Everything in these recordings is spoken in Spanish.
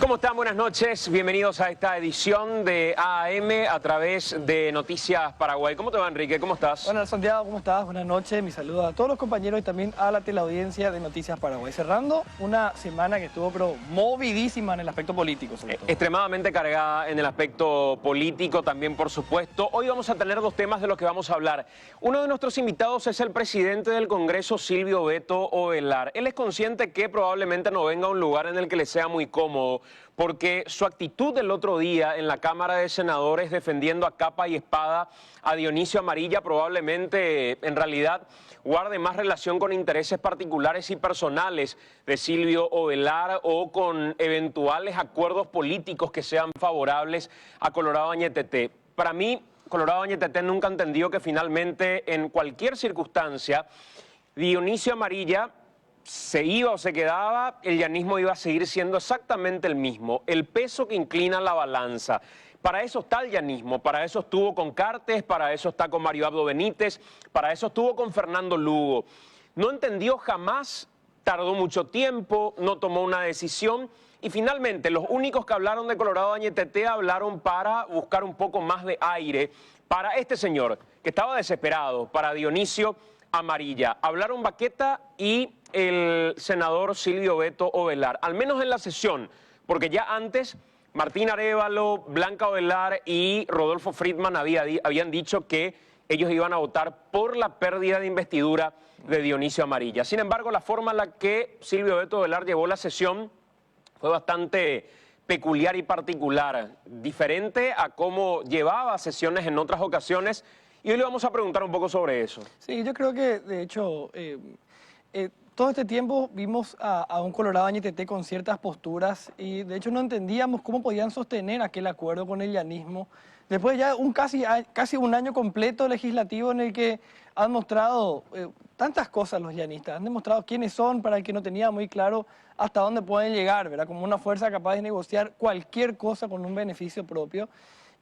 ¿Cómo están? Buenas noches. Bienvenidos a esta edición de AM a través de Noticias Paraguay. ¿Cómo te va, Enrique? ¿Cómo estás? Bueno, Santiago, ¿cómo estás? Buenas noches. Mi saludo a todos los compañeros y también a la teleaudiencia de Noticias Paraguay. Cerrando una semana que estuvo pero movidísima en el aspecto político, sobre todo. Extremadamente cargada en el aspecto político también, por supuesto. Hoy vamos a tener dos temas de los que vamos a hablar. Uno de nuestros invitados es el presidente del Congreso, Silvio Beto Ovelar. Él es consciente que probablemente no venga a un lugar en el que le sea muy cómodo, porque su actitud del otro día en la Cámara de Senadores defendiendo a capa y espada a Dionisio Amarilla probablemente en realidad guarde más relación con intereses particulares y personales de Silvio Ovelar o con eventuales acuerdos políticos que sean favorables a Colorado Añetete. Para mí, Colorado Añetete nunca entendió que finalmente en cualquier circunstancia Dionisio Amarilla se iba o se quedaba, el llanismo iba a seguir siendo exactamente el mismo, el peso que inclina la balanza. Para eso está el llanismo, para eso estuvo con Cartes, para eso está con Mario Abdo Benítez, para eso estuvo con Fernando Lugo. No entendió jamás, tardó mucho tiempo, no tomó una decisión y finalmente los únicos que hablaron de Colorado Añetete hablaron para buscar un poco más de aire para este señor que estaba desesperado, para Dionisio Amarilla. Hablaron Baqueta y el senador Silvio Beto Ovelar, al menos en la sesión, porque ya antes Martín Arévalo, Blanca Ovelar y Rodolfo Friedman habían dicho que ellos iban a votar por la pérdida de investidura de Dionisio Amarilla. Sin embargo, la forma en la que Silvio Beto Ovelar llevó la sesión fue bastante peculiar y particular, diferente a cómo llevaba sesiones en otras ocasiones, y hoy le vamos a preguntar un poco sobre eso. Sí, yo creo que, de hecho, todo este tiempo vimos a un Colorado Añetete con ciertas posturas y, de hecho, no entendíamos cómo podían sostener aquel acuerdo con el llanismo. Después ya casi un año completo legislativo en el que han mostrado tantas cosas los llanistas, han demostrado quiénes son para el que no tenía muy claro hasta dónde pueden llegar, ¿verdad? Como una fuerza capaz de negociar cualquier cosa con un beneficio propio.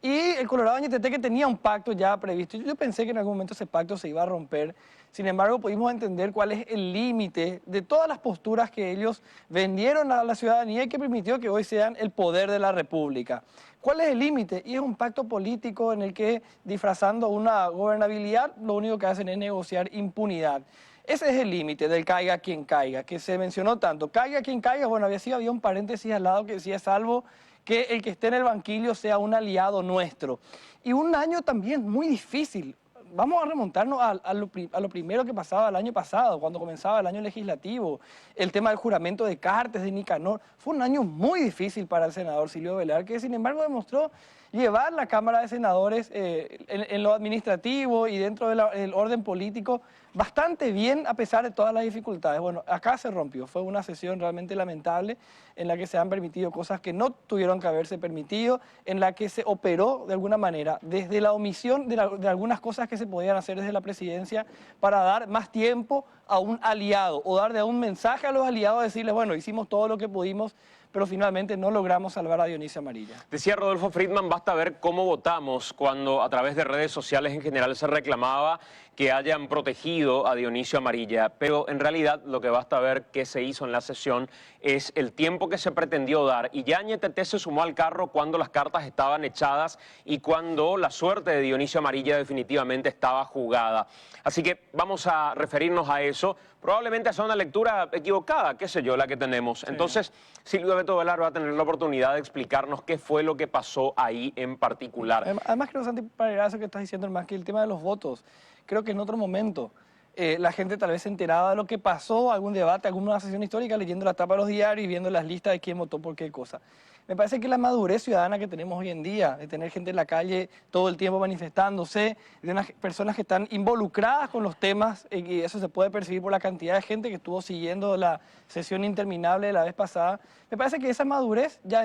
Y el Colorado Añetete que tenía un pacto ya previsto. Yo pensé que en algún momento ese pacto se iba a romper. Sin embargo, pudimos entender cuál es el límite de todas las posturas que ellos vendieron a la ciudadanía y que permitió que hoy sean el poder de la República. ¿Cuál es el límite? Y es un pacto político en el que, disfrazando una gobernabilidad, lo único que hacen es negociar impunidad. Ese es el límite del caiga quien caiga, que se mencionó tanto. Caiga quien caiga, bueno, había un paréntesis al lado que decía salvo que el que esté en el banquillo sea un aliado nuestro. Y un año también muy difícil. Vamos a remontarnos a lo primero que pasaba el año pasado, cuando comenzaba el año legislativo. El tema del juramento de Cartes, de Nicanor. Fue un año muy difícil para el senador Silvio Ovelar, que sin embargo demostró llevar la Cámara de Senadores en lo administrativo y dentro del orden político bastante bien a pesar de todas las dificultades. Bueno, acá se rompió, fue una sesión realmente lamentable en la que se han permitido cosas que no tuvieron que haberse permitido, en la que se operó de alguna manera desde la omisión de algunas cosas que se podían hacer desde la presidencia para dar más tiempo a un aliado o darle un mensaje a los aliados, decirles, bueno, hicimos todo lo que pudimos, pero finalmente no logramos salvar a Dionisio Amarilla. Decía Rodolfo Friedman, basta ver cómo votamos cuando a través de redes sociales en general se reclamaba que hayan protegido a Dionisio Amarilla, pero en realidad lo que basta ver que se hizo en la sesión es el tiempo que se pretendió dar, y ya Añetete se sumó al carro cuando las cartas estaban echadas y cuando la suerte de Dionisio Amarilla definitivamente estaba jugada. Así que vamos a referirnos a eso. Probablemente sea una lectura equivocada, qué sé yo, la que tenemos. Sí. Entonces, Silvio Beto Ovelar va a tener la oportunidad de explicarnos qué fue lo que pasó ahí en particular. Además, creo, Santi, para eso que estás diciendo, más que el tema de los votos, creo que en otro momento la gente tal vez se enteraba de lo que pasó, algún debate, alguna sesión histórica, leyendo la tapa de los diarios y viendo las listas de quién votó por qué cosa. Me parece que la madurez ciudadana que tenemos hoy en día, de tener gente en la calle todo el tiempo manifestándose, de unas personas que están involucradas con los temas, y eso se puede percibir por la cantidad de gente que estuvo siguiendo la sesión interminable de la vez pasada, me parece que esa madurez ya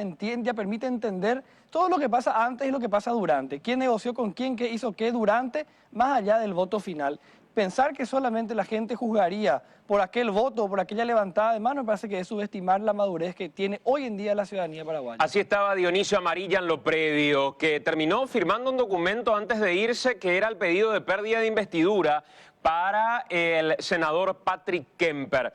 permite entender todo lo que pasa antes y lo que pasa durante, quién negoció con quién, qué hizo qué durante, más allá del voto final. Pensar que solamente la gente juzgaría por aquel voto o por aquella levantada de mano me parece que es subestimar la madurez que tiene hoy en día la ciudadanía paraguaya. Así estaba Dionisio Amarilla en lo previo, que terminó firmando un documento antes de irse que era el pedido de pérdida de investidura para el senador Patrick Kemper.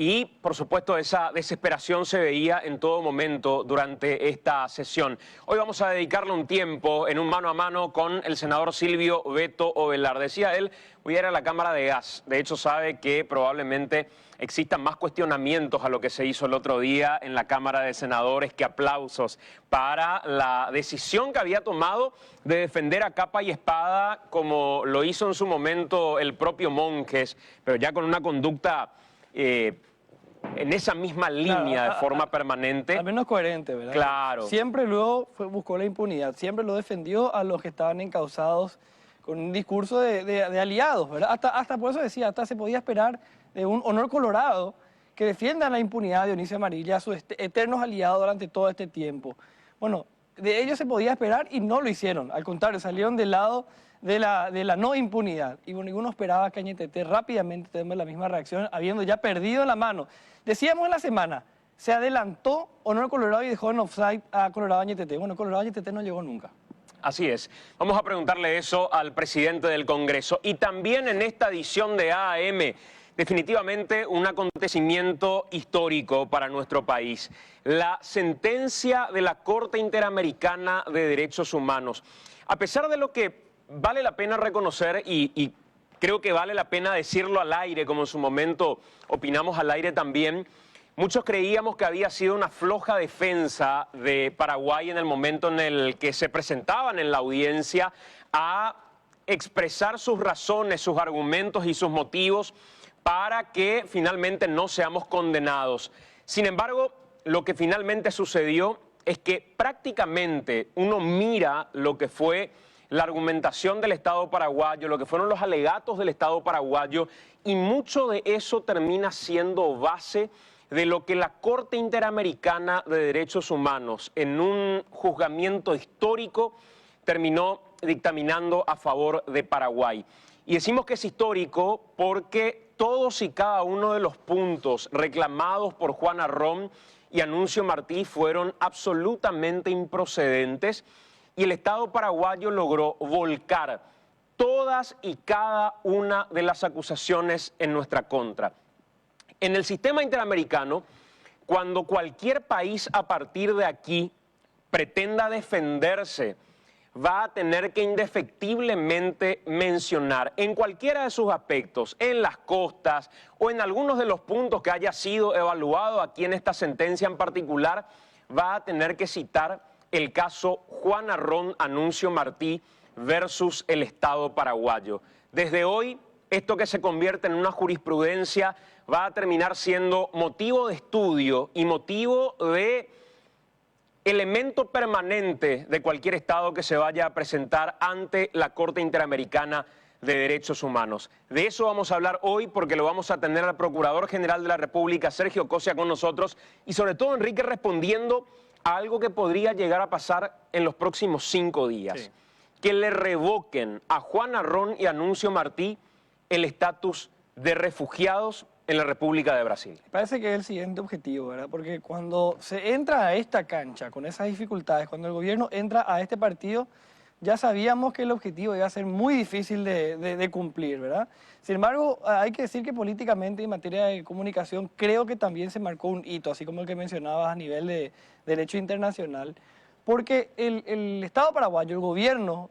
Y, por supuesto, esa desesperación se veía en todo momento durante esta sesión. Hoy vamos a dedicarle un tiempo en un mano a mano con el senador Silvio Beto Ovelar. Decía él, voy a ir a la Cámara de Gas. De hecho, sabe que probablemente existan más cuestionamientos a lo que se hizo el otro día en la Cámara de Senadores que aplausos para la decisión que había tomado de defender a capa y espada, como lo hizo en su momento el propio Monjes, pero ya con una conducta en esa misma línea de forma permanente. Al menos coherente, ¿verdad? Claro. Siempre luego buscó la impunidad, siempre lo defendió a los que estaban encausados con un discurso de aliados, ¿verdad? Hasta por eso decía, hasta se podía esperar de un Honor Colorado que defienda la impunidad de Dionisio Amarilla, a sus eternos aliados durante todo este tiempo. Bueno, de ellos se podía esperar y no lo hicieron, al contrario, salieron del lado de la no impunidad. Y bueno, ninguno esperaba que Añetete rápidamente tenga la misma reacción, habiendo ya perdido la mano. Decíamos en la semana, se adelantó Honor Colorado y dejó en offside a Colorado Añetete. Bueno, Colorado Añetete no llegó nunca. Así es. Vamos a preguntarle eso al presidente del Congreso. Y también en esta edición de AM, definitivamente un acontecimiento histórico para nuestro país. La sentencia de la Corte Interamericana de Derechos Humanos. A pesar de lo que vale la pena reconocer y creo que vale la pena decirlo al aire, como en su momento opinamos al aire también, muchos creíamos que había sido una floja defensa de Paraguay en el momento en el que se presentaban en la audiencia a expresar sus razones, sus argumentos y sus motivos para que finalmente no seamos condenados. Sin embargo, lo que finalmente sucedió es que prácticamente uno mira lo que fue la argumentación del Estado paraguayo, lo que fueron los alegatos del Estado paraguayo, y mucho de eso termina siendo base de lo que la Corte Interamericana de Derechos Humanos, en un juzgamiento histórico, terminó dictaminando a favor de Paraguay. Y decimos que es histórico porque todos y cada uno de los puntos reclamados por Juana Rom y Anuncio Martí fueron absolutamente improcedentes, y el Estado paraguayo logró volcar todas y cada una de las acusaciones en nuestra contra. En el sistema interamericano, cuando cualquier país a partir de aquí pretenda defenderse, va a tener que indefectiblemente mencionar en cualquiera de sus aspectos, en las costas o en algunos de los puntos que haya sido evaluado aquí en esta sentencia en particular, va a tener que citar el caso Juana Rom Anuncio Martí versus el Estado paraguayo. Desde hoy, esto que se convierte en una jurisprudencia va a terminar siendo motivo de estudio y motivo de elemento permanente de cualquier Estado que se vaya a presentar ante la Corte Interamericana de Derechos Humanos. De eso vamos a hablar hoy porque lo vamos a tener al Procurador General de la República, Sergio Cosia, con nosotros, y sobre todo Enrique respondiendo a algo que podría llegar a pasar en los próximos 5 días. Sí. Que le revoquen a Juana Rom y Anuncio Martí el estatus de refugiados en la República de Brasil. Parece que es el siguiente objetivo, ¿verdad? Porque cuando se entra a esta cancha con esas dificultades, cuando el gobierno entra a este partido, ya sabíamos que el objetivo iba a ser muy difícil de cumplir, ¿verdad? Sin embargo, hay que decir que políticamente en materia de comunicación creo que también se marcó un hito, así como el que mencionabas a nivel de derecho internacional, porque el Estado paraguayo, el gobierno,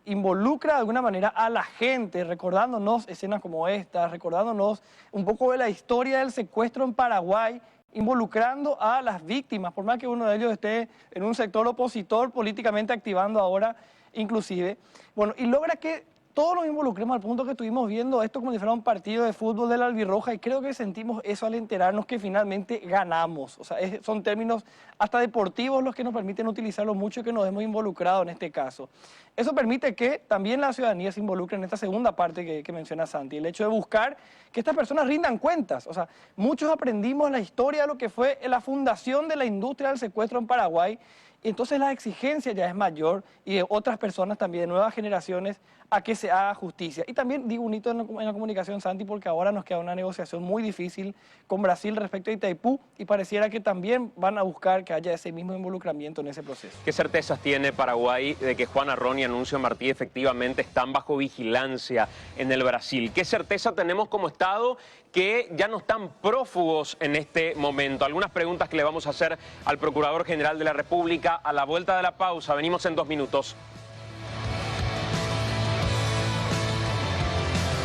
involucra de alguna manera a la gente, recordándonos escenas como estas, recordándonos un poco de la historia del secuestro en Paraguay, involucrando a las víctimas, por más que uno de ellos esté en un sector opositor políticamente activando ahora, inclusive. Bueno, y logra que todos nos involucremos al punto que estuvimos viendo esto como si fuera un partido de fútbol de la albirroja, y creo que sentimos eso al enterarnos que finalmente ganamos. O sea, son términos hasta deportivos los que nos permiten utilizarlo mucho y que nos hemos involucrado en este caso. Eso permite que también la ciudadanía se involucre en esta segunda parte que menciona Santi, el hecho de buscar que estas personas rindan cuentas. O sea, muchos aprendimos la historia de lo que fue la fundación de la industria del secuestro en Paraguay, Y entonces la exigencia ya es mayor y de otras personas también, de nuevas generaciones, a que se haga justicia. Y también digo un hito en la comunicación, Santi, porque ahora nos queda una negociación muy difícil con Brasil respecto a Itaipú y pareciera que también van a buscar que haya ese mismo involucramiento en ese proceso. ¿Qué certezas tiene Paraguay de que Juan Arrón y Anuncio Martí efectivamente están bajo vigilancia en el Brasil? ¿Qué certeza tenemos como Estado que ya no están prófugos en este momento? Algunas preguntas que le vamos a hacer al Procurador General de la República a la vuelta de la pausa. Venimos en 2 minutos.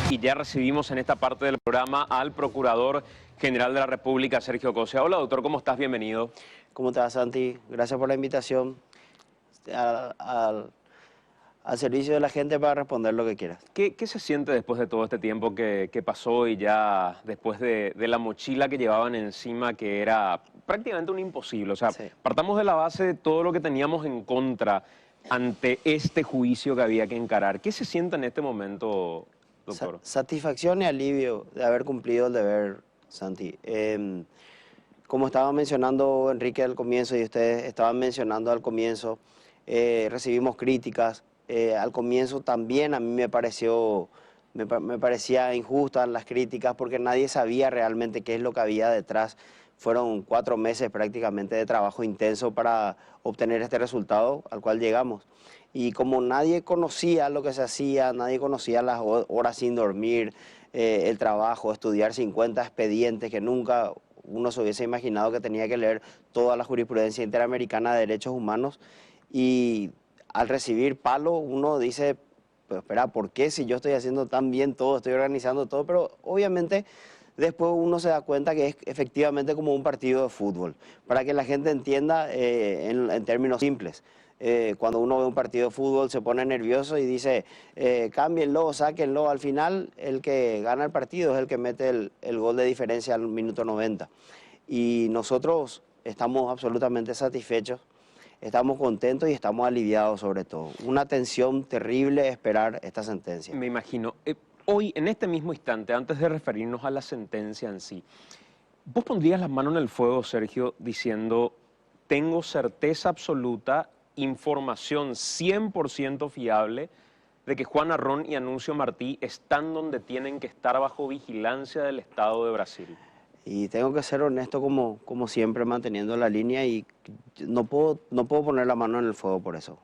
Y ya recibimos en esta parte del programa al Procurador General de la República, Sergio Cosea. Hola, doctor, ¿cómo estás? Bienvenido. ¿Cómo te va, Santi? Gracias por la invitación. Al servicio de la gente para responder lo que quieras. ¿Qué se siente después de todo este tiempo que pasó y ya después de la mochila que llevaban encima, que era prácticamente un imposible? O sea, Sí. partamos de la base de todo lo que teníamos en contra ante este juicio que había que encarar. ¿Qué se siente en este momento, doctor? Satisfacción y alivio de haber cumplido el deber, Santi. Como estaba mencionando Enrique al comienzo y ustedes estaban mencionando al comienzo, recibimos críticas. Al comienzo también a mí me parecía injustas las críticas porque nadie sabía realmente qué es lo que había detrás. Fueron 4 meses prácticamente de trabajo intenso para obtener este resultado al cual llegamos. Y como nadie conocía lo que se hacía, nadie conocía las horas sin dormir, el trabajo, estudiar 50 expedientes que nunca uno se hubiese imaginado que tenía que leer toda la jurisprudencia interamericana de derechos humanos. Y al recibir palo uno dice, pues espera, ¿por qué si yo estoy haciendo tan bien todo, estoy organizando todo? Pero obviamente después uno se da cuenta que es efectivamente como un partido de fútbol. Para que la gente entienda en términos simples. Cuando uno ve un partido de fútbol se pone nervioso y dice, cámbienlo, sáquenlo. Al final el que gana el partido es el que mete el gol de diferencia al minuto 90. Y nosotros estamos absolutamente satisfechos. Estamos contentos y estamos aliviados sobre todo. Una tensión terrible esperar esta sentencia. Me imagino. Hoy, en este mismo instante, antes de referirnos a la sentencia en sí, ¿vos pondrías las manos en el fuego, Sergio, diciendo, tengo certeza absoluta, información 100% fiable, de que Juan Arrón y Anuncio Martí están donde tienen que estar bajo vigilancia del Estado de Brasil? Y tengo que ser honesto como siempre, manteniendo la línea y no puedo poner la mano en el fuego por eso.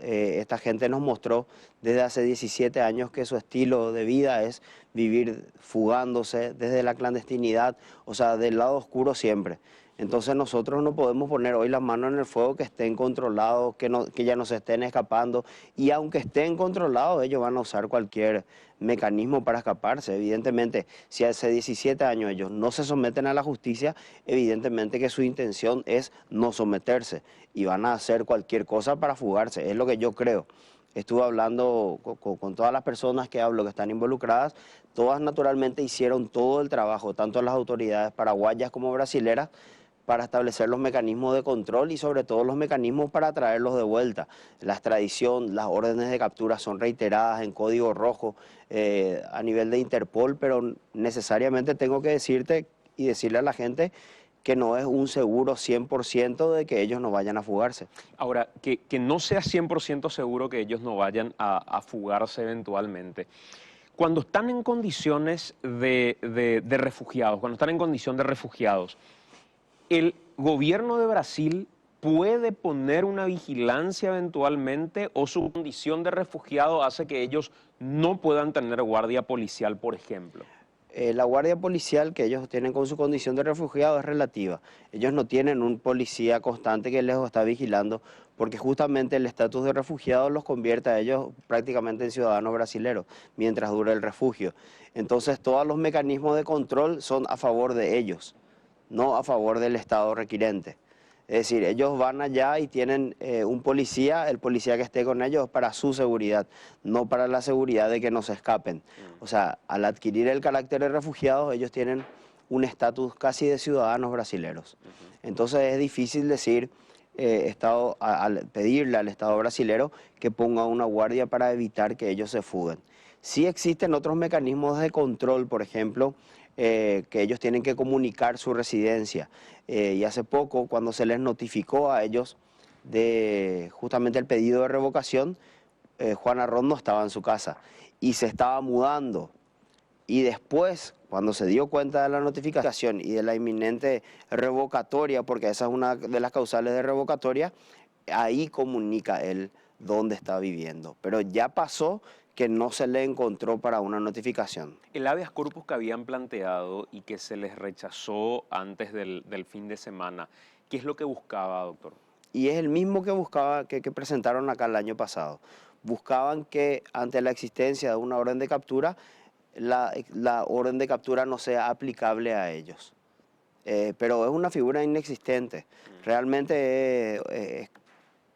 Esta gente nos mostró desde hace 17 años que su estilo de vida es vivir fugándose desde la clandestinidad, o sea, del lado oscuro siempre. Entonces nosotros no podemos poner hoy las manos en el fuego, que estén controlados, que ya no se estén escapando. Y aunque estén controlados, ellos van a usar cualquier mecanismo para escaparse. Evidentemente, si hace 17 años ellos no se someten a la justicia, evidentemente que su intención es no someterse. Y van a hacer cualquier cosa para fugarse, es lo que yo creo. Estuve hablando con todas las personas que hablo que están involucradas, todas naturalmente hicieron todo el trabajo, tanto las autoridades paraguayas como brasileras, para establecer los mecanismos de control y sobre todo los mecanismos para traerlos de vuelta. La extradición, las órdenes de captura son reiteradas en código rojo a nivel de Interpol, pero necesariamente tengo que decirte y decirle a la gente que no es un seguro 100% de que ellos no vayan a fugarse. Ahora, que no sea 100% seguro que ellos no vayan a fugarse eventualmente. Cuando están en condiciones de refugiados, cuando están en condición de refugiados, ¿el gobierno de Brasil puede poner una vigilancia eventualmente o su condición de refugiado hace que ellos no puedan tener guardia policial, por ejemplo? La guardia policial que ellos tienen con su condición de refugiado es relativa. Ellos no tienen un policía constante que les está vigilando porque justamente el estatus de refugiado los convierte a ellos prácticamente en ciudadanos brasileños mientras dure el refugio. Entonces todos los mecanismos de control son a favor de ellos, no a favor del Estado requirente. Es decir, ellos van allá y tienen un policía, el policía que esté con ellos para su seguridad, no para la seguridad de que no se escapen. O sea, al adquirir el carácter de refugiados, ellos tienen un estatus casi de ciudadanos brasileños. Entonces es difícil decir, al pedirle al Estado brasilero que ponga una guardia para evitar que ellos se fuguen. Sí existen otros mecanismos de control, por ejemplo, que ellos tienen que comunicar su residencia. Y hace poco, cuando se les notificó a ellos de justamente el pedido de revocación, Juan Arrón no estaba en su casa y se estaba mudando. Y después, cuando se dio cuenta de la notificación y de la inminente revocatoria, porque esa es una de las causales de revocatoria, ahí comunica él dónde está viviendo. Pero ya pasó que no se le encontró para una notificación. El habeas corpus que habían planteado y que se les rechazó antes del fin de semana, ¿qué es lo que buscaba, doctor? Y es el mismo que buscaba, que presentaron acá el año pasado. Buscaban que ante la existencia de una orden de captura, la orden de captura no sea aplicable a ellos. Pero es una figura inexistente. Realmente es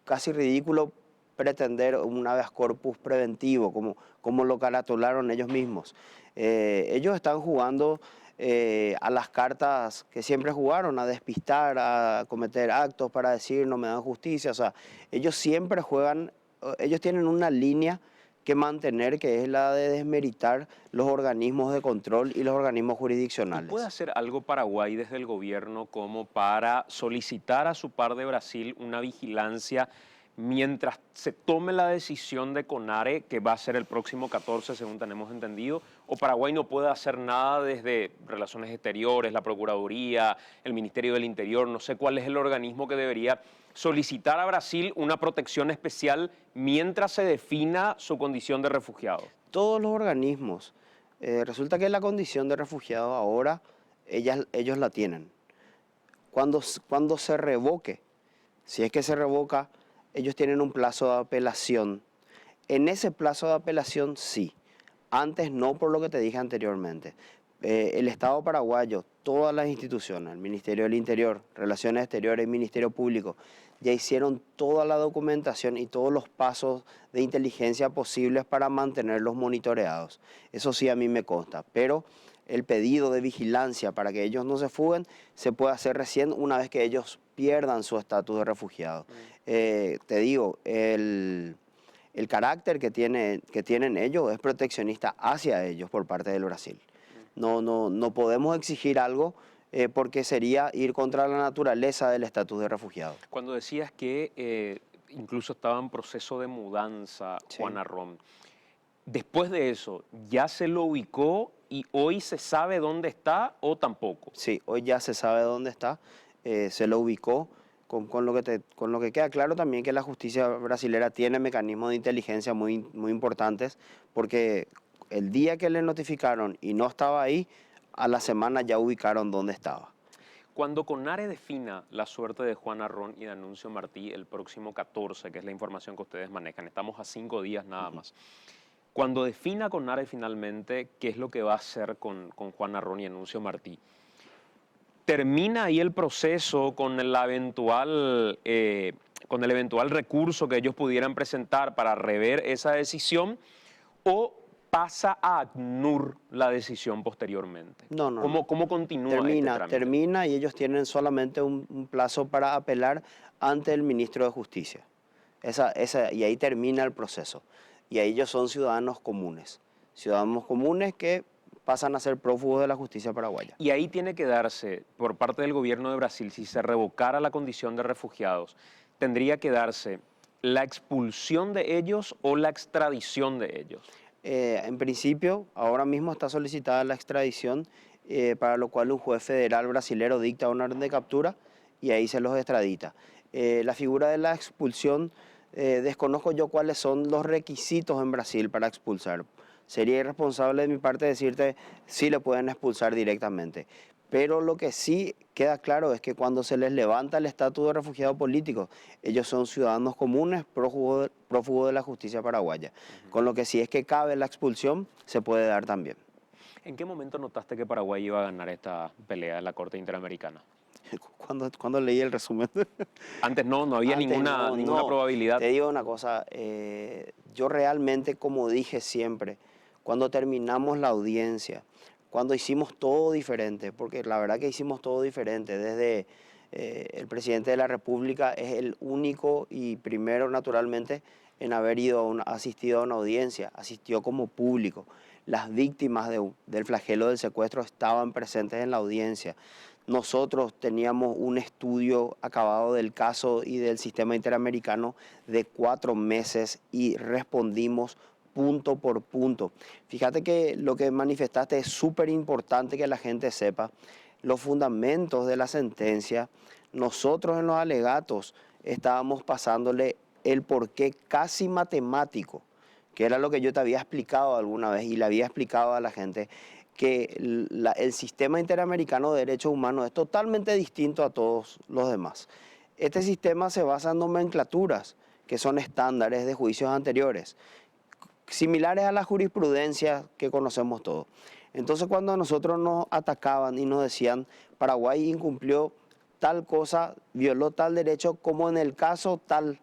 casi ridículo pretender un habeas corpus preventivo, como lo caratularon ellos mismos. Ellos están jugando a las cartas que siempre jugaron, a despistar, a cometer actos para decir no me dan justicia. O sea, ellos siempre juegan, ellos tienen una línea que mantener, que es la de desmeritar los organismos de control y los organismos ¿Y jurisdiccionales. puede hacer algo Paraguay desde el gobierno como para solicitar a su par de Brasil una vigilancia mientras se tome la decisión de CONARE, que va a ser el próximo 14, según tenemos entendido? ¿O Paraguay no puede hacer nada desde Relaciones Exteriores, la Procuraduría, el Ministerio del Interior? No sé cuál es el organismo que debería solicitar a Brasil una protección especial mientras se defina su condición de refugiado. Todos los organismos, resulta que la condición de refugiado ahora ellos la tienen. Cuando se revoque, si es que se revoca, ellos tienen un plazo de apelación. En ese plazo de apelación sí, antes no, por lo que te dije anteriormente. El Estado paraguayo, todas las instituciones, el Ministerio del Interior, Relaciones Exteriores, el Ministerio Público, ya hicieron toda la documentación y todos los pasos de inteligencia posibles para mantenerlos monitoreados. Eso sí a mí me consta, pero el pedido de vigilancia para que ellos no se fuguen se puede hacer recién una vez que ellos pierdan su estatus de refugiado. Te digo, el carácter que tienen ellos es proteccionista hacia ellos por parte del Brasil. No podemos exigir algo porque sería ir contra la naturaleza del estatus de refugiado. Cuando decías que incluso estaba en proceso de mudanza, Sí. Juan Arrón, después de eso, ¿ya se lo ubicó y hoy se sabe dónde está o tampoco? Sí, hoy ya se sabe dónde está, se lo ubicó, con lo que queda claro también que la justicia brasilera tiene mecanismos de inteligencia muy importantes, porque el día que le notificaron y no estaba ahí, a la semana ya ubicaron dónde estaba. Cuando CONARE defina la suerte de Juan Arrón y de Anuncio Martí el próximo 14, que es la información que ustedes manejan, estamos a 5 días nada más. Cuando defina CONARE finalmente qué es lo que va a hacer con Juan Arrón y Anuncio Martí, ¿termina ahí el proceso con el eventual recurso que ellos pudieran presentar para rever esa decisión o pasa a ACNUR la decisión posteriormente? No. ¿Cómo continúa este trámite? Termina y ellos tienen solamente un plazo para apelar ante el ministro de Justicia. Y ahí termina el proceso. Y ahí ellos son ciudadanos comunes que pasan a ser prófugos de la justicia paraguaya. Y ahí tiene que darse, por parte del gobierno de Brasil, si se revocara la condición de refugiados, tendría que darse la expulsión de ellos o la extradición de ellos. En principio, ahora mismo está solicitada la extradición, para lo cual un juez federal brasilero dicta una orden de captura y ahí se los extradita. La figura de la expulsión, desconozco yo cuáles son los requisitos en Brasil para expulsar. Sería irresponsable de mi parte decirte si le pueden expulsar directamente. Pero lo que sí queda claro es que cuando se les levanta el estatus de refugiado político, ellos son ciudadanos comunes, prófugos de la justicia paraguaya. Con lo que si es que cabe la expulsión, se puede dar también. ¿En qué momento notaste que Paraguay iba a ganar esta pelea en la Corte Interamericana? Cuando leí el resumen. Antes no había Antes ninguna probabilidad. Te digo una cosa, yo realmente, como dije siempre, cuando terminamos la audiencia, cuando hicimos todo diferente, porque la verdad que hicimos todo diferente, desde el presidente de la República es el único y primero naturalmente en haber asistido a una audiencia, asistió como público. las víctimas del flagelo del secuestro estaban presentes en la audiencia. Nosotros teníamos un estudio acabado del caso y del sistema interamericano de 4 meses y respondimos punto por punto. Fíjate que lo que manifestaste es súper importante que la gente sepa. Los fundamentos de la sentencia, nosotros en los alegatos estábamos pasándole el porqué casi matemático, que era lo que yo te había explicado alguna vez y le había explicado a la gente, que el sistema interamericano de derechos humanos es totalmente distinto a todos los demás. Este sistema se basa en nomenclaturas, que son estándares de juicios anteriores, similares a la jurisprudencia que conocemos todos. Entonces, cuando a nosotros nos atacaban y nos decían Paraguay incumplió tal cosa, violó tal derecho como en el caso tal,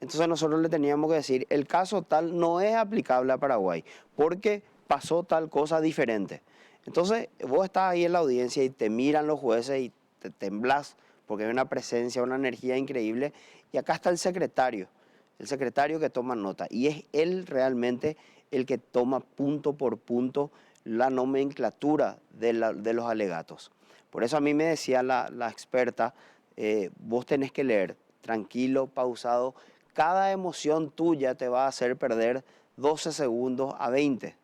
entonces nosotros le teníamos que decir el caso tal no es aplicable a Paraguay porque pasó tal cosa diferente. Entonces vos estás ahí en la audiencia y te miran los jueces y te temblás porque hay una presencia, una energía increíble, y acá está el secretario que toma nota, y es él realmente el que toma punto por punto la nomenclatura de los alegatos. Por eso a mí me decía la experta, vos tenés que leer tranquilo, pausado, cada emoción tuya te va a hacer perder 12 segundos a 20.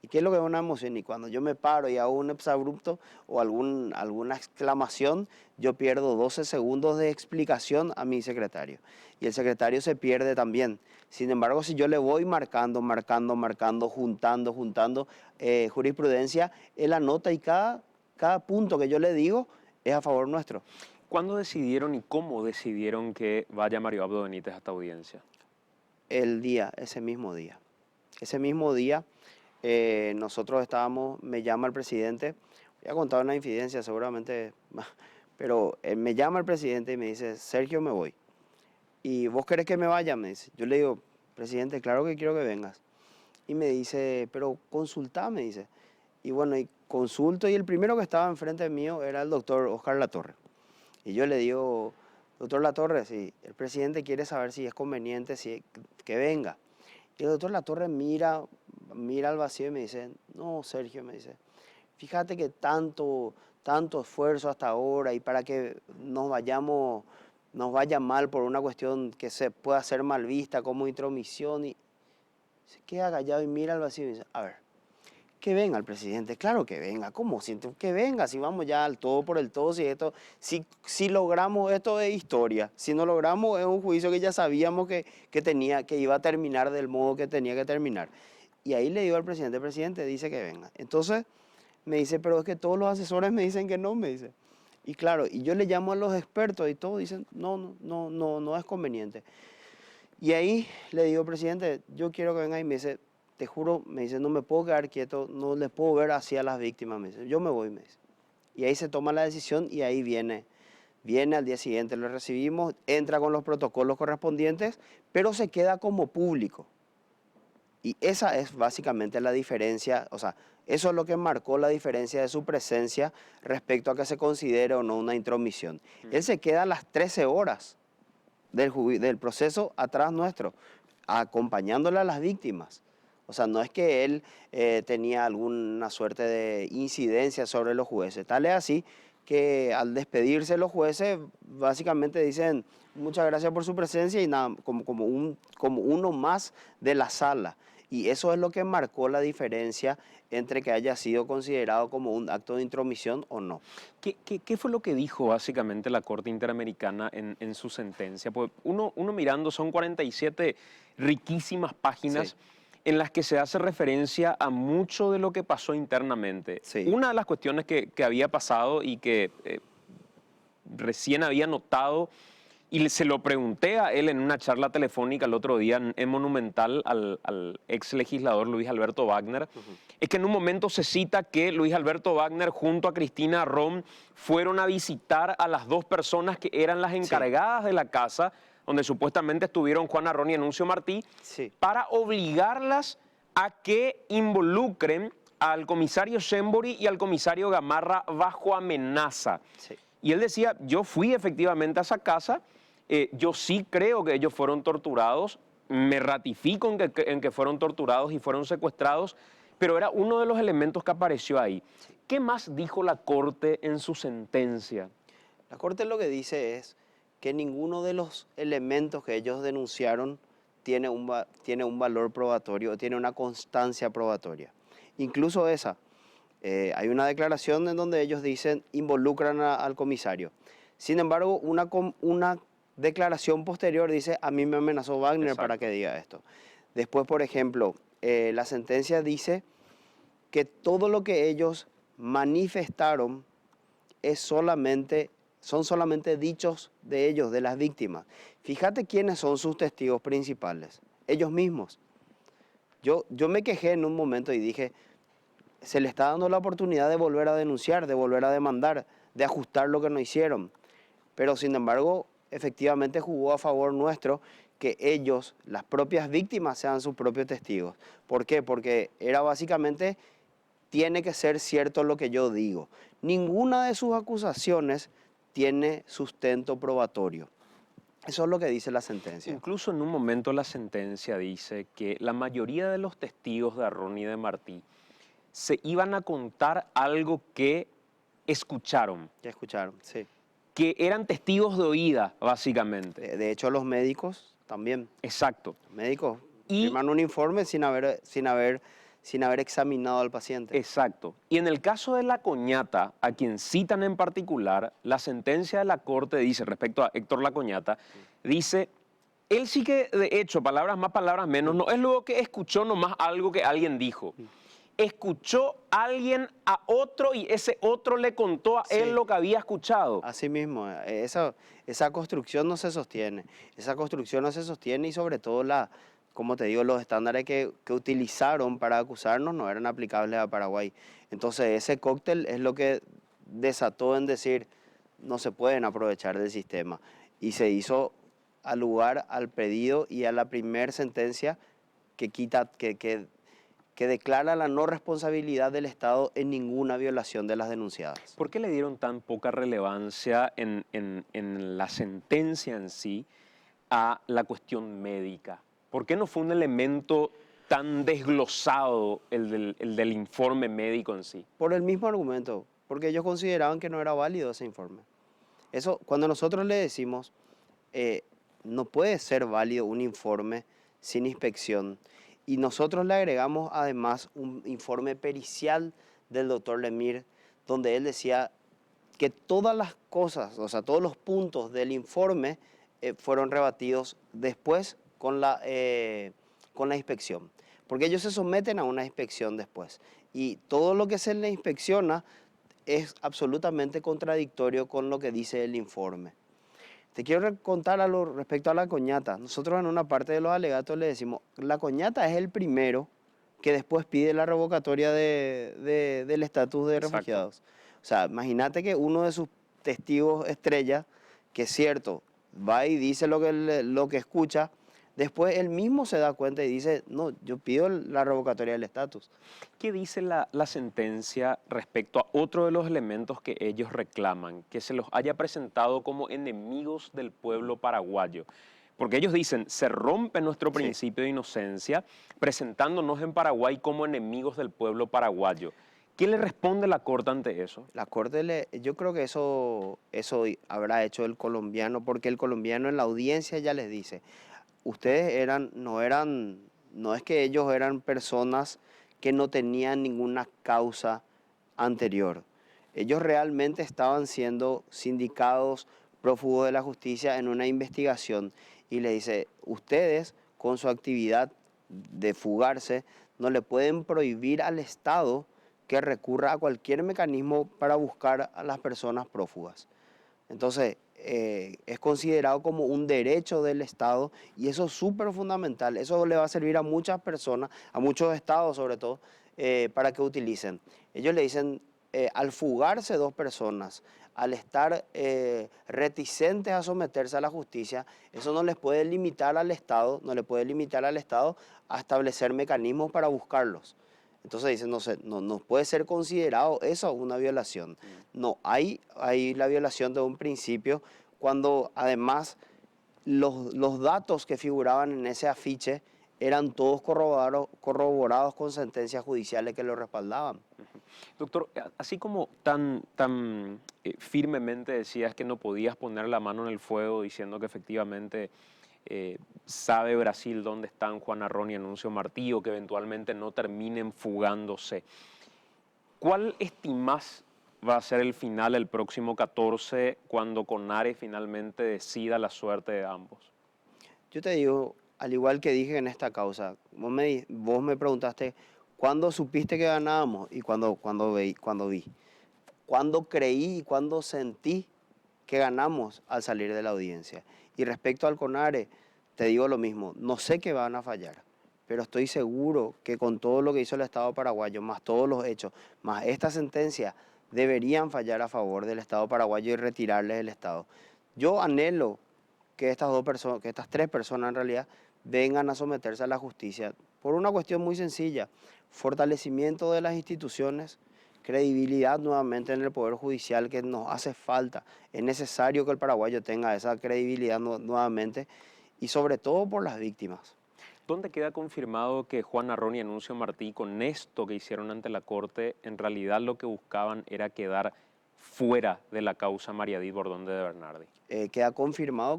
¿Y qué es lo que es una emoción? Y cuando yo me paro y hago un exabrupto o alguna exclamación, yo pierdo 12 segundos de explicación a mi secretario. Y el secretario se pierde también. Sin embargo, si yo le voy marcando, juntando jurisprudencia, él anota y cada punto que yo le digo es a favor nuestro. ¿Cuándo decidieron y cómo decidieron que vaya Mario Abdo Benítez a esta audiencia? Ese mismo día. Ese mismo día nosotros me llama el presidente, voy a contar una infidencia seguramente, pero me llama el presidente y me dice, Sergio, me voy. ¿Y vos querés que me vaya? Me dice. Yo le digo, presidente, claro que quiero que vengas. Y me dice, pero consultá, me dice. Y bueno, y consulto, y el primero que estaba enfrente mío era el doctor Oscar Latorre. Y yo le digo, doctor Latorre, si el presidente quiere saber si es conveniente que venga. Y el doctor Latorre mira al vacío y me dice, no, Sergio, me dice, fíjate que tanto esfuerzo hasta ahora y para que nos vaya mal por una cuestión que se pueda hacer mal vista como intromisión, y se queda callado y mira al vacío y dice, a ver, que venga el presidente, claro que venga, ¿cómo? Que venga, si vamos ya al todo por el todo, si logramos esto es historia, si no logramos es un juicio que ya sabíamos que iba a terminar del modo que tenía que terminar. Y ahí le digo al presidente dice que venga. Entonces me dice, pero es que todos los asesores me dicen que no, me dice. Y claro, y yo le llamo a los expertos y todos dicen, no es conveniente. Y ahí le digo, presidente, yo quiero que venga, y me dice, te juro, me dice, no me puedo quedar quieto, no les puedo ver así a las víctimas, me dice, yo me voy, me dice. Y ahí se toma la decisión y ahí viene al día siguiente, lo recibimos, entra con los protocolos correspondientes, pero se queda como público. Y esa es básicamente la diferencia, o sea, eso es lo que marcó la diferencia de su presencia respecto a que se considere o no una intromisión. Él se queda a las 13 horas del proceso atrás nuestro, acompañándole a las víctimas. O sea, no es que él tenía alguna suerte de incidencia sobre los jueces. Tal es así que al despedirse los jueces, básicamente dicen muchas gracias por su presencia y nada, como uno más de la sala. Y eso es lo que marcó la diferencia entre que haya sido considerado como un acto de intromisión o no. ¿Qué fue lo que dijo básicamente la Corte Interamericana en su sentencia? Pues uno mirando, son 47 riquísimas páginas. Sí. En las que se hace referencia a mucho de lo que pasó internamente. Sí. Una de las cuestiones que había pasado y que recién había notado, y se lo pregunté a él en una charla telefónica el otro día en Monumental al ex legislador Luis Alberto Wagner, es que en un momento se cita que Luis Alberto Wagner junto a Cristina Rom fueron a visitar a las dos personas que eran las encargadas de la casa, donde supuestamente estuvieron Juana Ron y Anuncio Martí, para obligarlas a que involucren al comisario Schembori y al comisario Gamarra bajo amenaza. Sí. Y él decía, yo fui efectivamente a esa casa, yo sí creo que ellos fueron torturados, me ratifico en que fueron torturados y fueron secuestrados, pero era uno de los elementos que apareció ahí. ¿Qué más dijo la Corte en su sentencia? La Corte lo que dice es que ninguno de los elementos que ellos denunciaron tiene un valor probatorio, tiene una constancia probatoria. Incluso esa. Hay una declaración en donde ellos dicen involucran al comisario. Sin embargo, una declaración posterior dice a mí me amenazó Wagner. Exacto. Para que diga esto. Después, por ejemplo, la sentencia dice que todo lo que ellos manifestaron son solamente dichos de ellos, de las víctimas. Fíjate quiénes son sus testigos principales, ellos mismos. Yo me quejé en un momento y dije, se le está dando la oportunidad de volver a denunciar, de volver a demandar, de ajustar lo que no hicieron. Pero sin embargo, efectivamente jugó a favor nuestro que ellos, las propias víctimas, sean sus propios testigos. ¿Por qué? Porque era básicamente, tiene que ser cierto lo que yo digo. Ninguna de sus acusaciones tiene sustento probatorio. Eso es lo que dice la sentencia. Incluso en un momento la sentencia dice que la mayoría de los testigos de Arrón y de Martí se iban a contar algo que escucharon, Ya escucharon, sí. que eran testigos de oída, básicamente. De hecho, los médicos también. Exacto. Los médicos Y- firman un informe sin haber examinado al paciente. Exacto. Y en el caso de La Coñata, a quien citan en particular, la sentencia de la Corte dice, respecto a Héctor La Coñata, dice, él sí que, de hecho, palabras más, palabras menos, no es luego que escuchó nomás algo que alguien dijo. Escuchó a alguien a otro y ese otro le contó a él Sí. lo que había escuchado. Así mismo, esa construcción no se sostiene. Esa construcción no se sostiene y sobre todo como te digo, los estándares que utilizaron para acusarnos no eran aplicables a Paraguay. Entonces ese cóctel es lo que desató en decir, no se pueden aprovechar del sistema. Y se hizo al lugar, al pedido y a la primer sentencia que declara la no responsabilidad del Estado en ninguna violación de las denunciadas. ¿Por qué le dieron tan poca relevancia en la sentencia en sí a la cuestión médica? ¿Por qué no fue un elemento tan desglosado el del informe médico en sí? Por el mismo argumento, porque ellos consideraban que no era válido ese informe. Eso, cuando nosotros le decimos, no puede ser válido un informe sin inspección, y nosotros le agregamos además un informe pericial del doctor Lemir, donde él decía que todas las cosas, o sea, todos los puntos del informe fueron rebatidos después con la inspección. Porque ellos se someten a una inspección después. Y todo lo que se le inspecciona es absolutamente contradictorio con lo que dice el informe. Te quiero contar respecto a La Coñata. Nosotros en una parte de los alegatos le decimos, La Coñata es el primero que después pide la revocatoria del estatus de Exacto. refugiados. O sea, imagínate que uno de sus testigos estrella, que es cierto, va y dice lo que escucha, después él mismo se da cuenta y dice, no, yo pido la revocatoria del estatus. ¿Qué dice la sentencia respecto a otro de los elementos que ellos reclaman? Que se los haya presentado como enemigos del pueblo paraguayo. Porque ellos dicen, se rompe nuestro principio de inocencia presentándonos en Paraguay como enemigos del pueblo paraguayo. ¿Qué le responde la Corte ante eso? La Corte, yo creo que eso habrá hecho el colombiano, porque el colombiano en la audiencia ya les dice, ustedes no es que ellos eran personas que no tenían ninguna causa anterior. Ellos realmente estaban siendo sindicados, prófugos de la justicia en una investigación y le dice, ustedes con su actividad de fugarse no le pueden prohibir al Estado que recurra a cualquier mecanismo para buscar a las personas prófugas. Entonces, es considerado como un derecho del Estado y eso es súper fundamental. Eso le va a servir a muchas personas, a muchos estados sobre todo, para que utilicen. Ellos le dicen, al fugarse dos personas, al estar reticentes a someterse a la justicia, eso no les puede limitar al Estado, a establecer mecanismos para buscarlos. Entonces dicen, no puede ser considerado eso una violación. No, hay la violación de un principio cuando además los datos que figuraban en ese afiche eran todos corroborados con sentencias judiciales que lo respaldaban. Doctor, así como tan firmemente decías que no podías poner la mano en el fuego diciendo que efectivamente sabe Brasil dónde están Juan Arrón y Anuncio Martí o que eventualmente no terminen fugándose, ¿cuál estimás va a ser el final el próximo 14 cuando CONARE finalmente decida la suerte de ambos? Yo te digo, al igual que dije en esta causa, vos me preguntaste cuándo supiste que ganábamos y cuando vi. Cuándo creí y cuándo sentí que ganamos al salir de la audiencia. Y respecto al CONARE, te digo lo mismo, no sé que van a fallar, pero estoy seguro que con todo lo que hizo el Estado paraguayo, más todos los hechos, más esta sentencia, deberían fallar a favor del Estado paraguayo y retirarles el Estado. Yo anhelo que que estas tres personas en realidad vengan a someterse a la justicia por una cuestión muy sencilla: fortalecimiento de las instituciones, credibilidad nuevamente en el Poder Judicial que nos hace falta. Es necesario que el paraguayo tenga esa credibilidad nuevamente y sobre todo por las víctimas. ¿Dónde queda confirmado que Juan Arrón y Anuncio Martí, con esto que hicieron ante la Corte, en realidad lo que buscaban era quedar fuera de la causa María Edith Bordón de Bernardi? Queda confirmado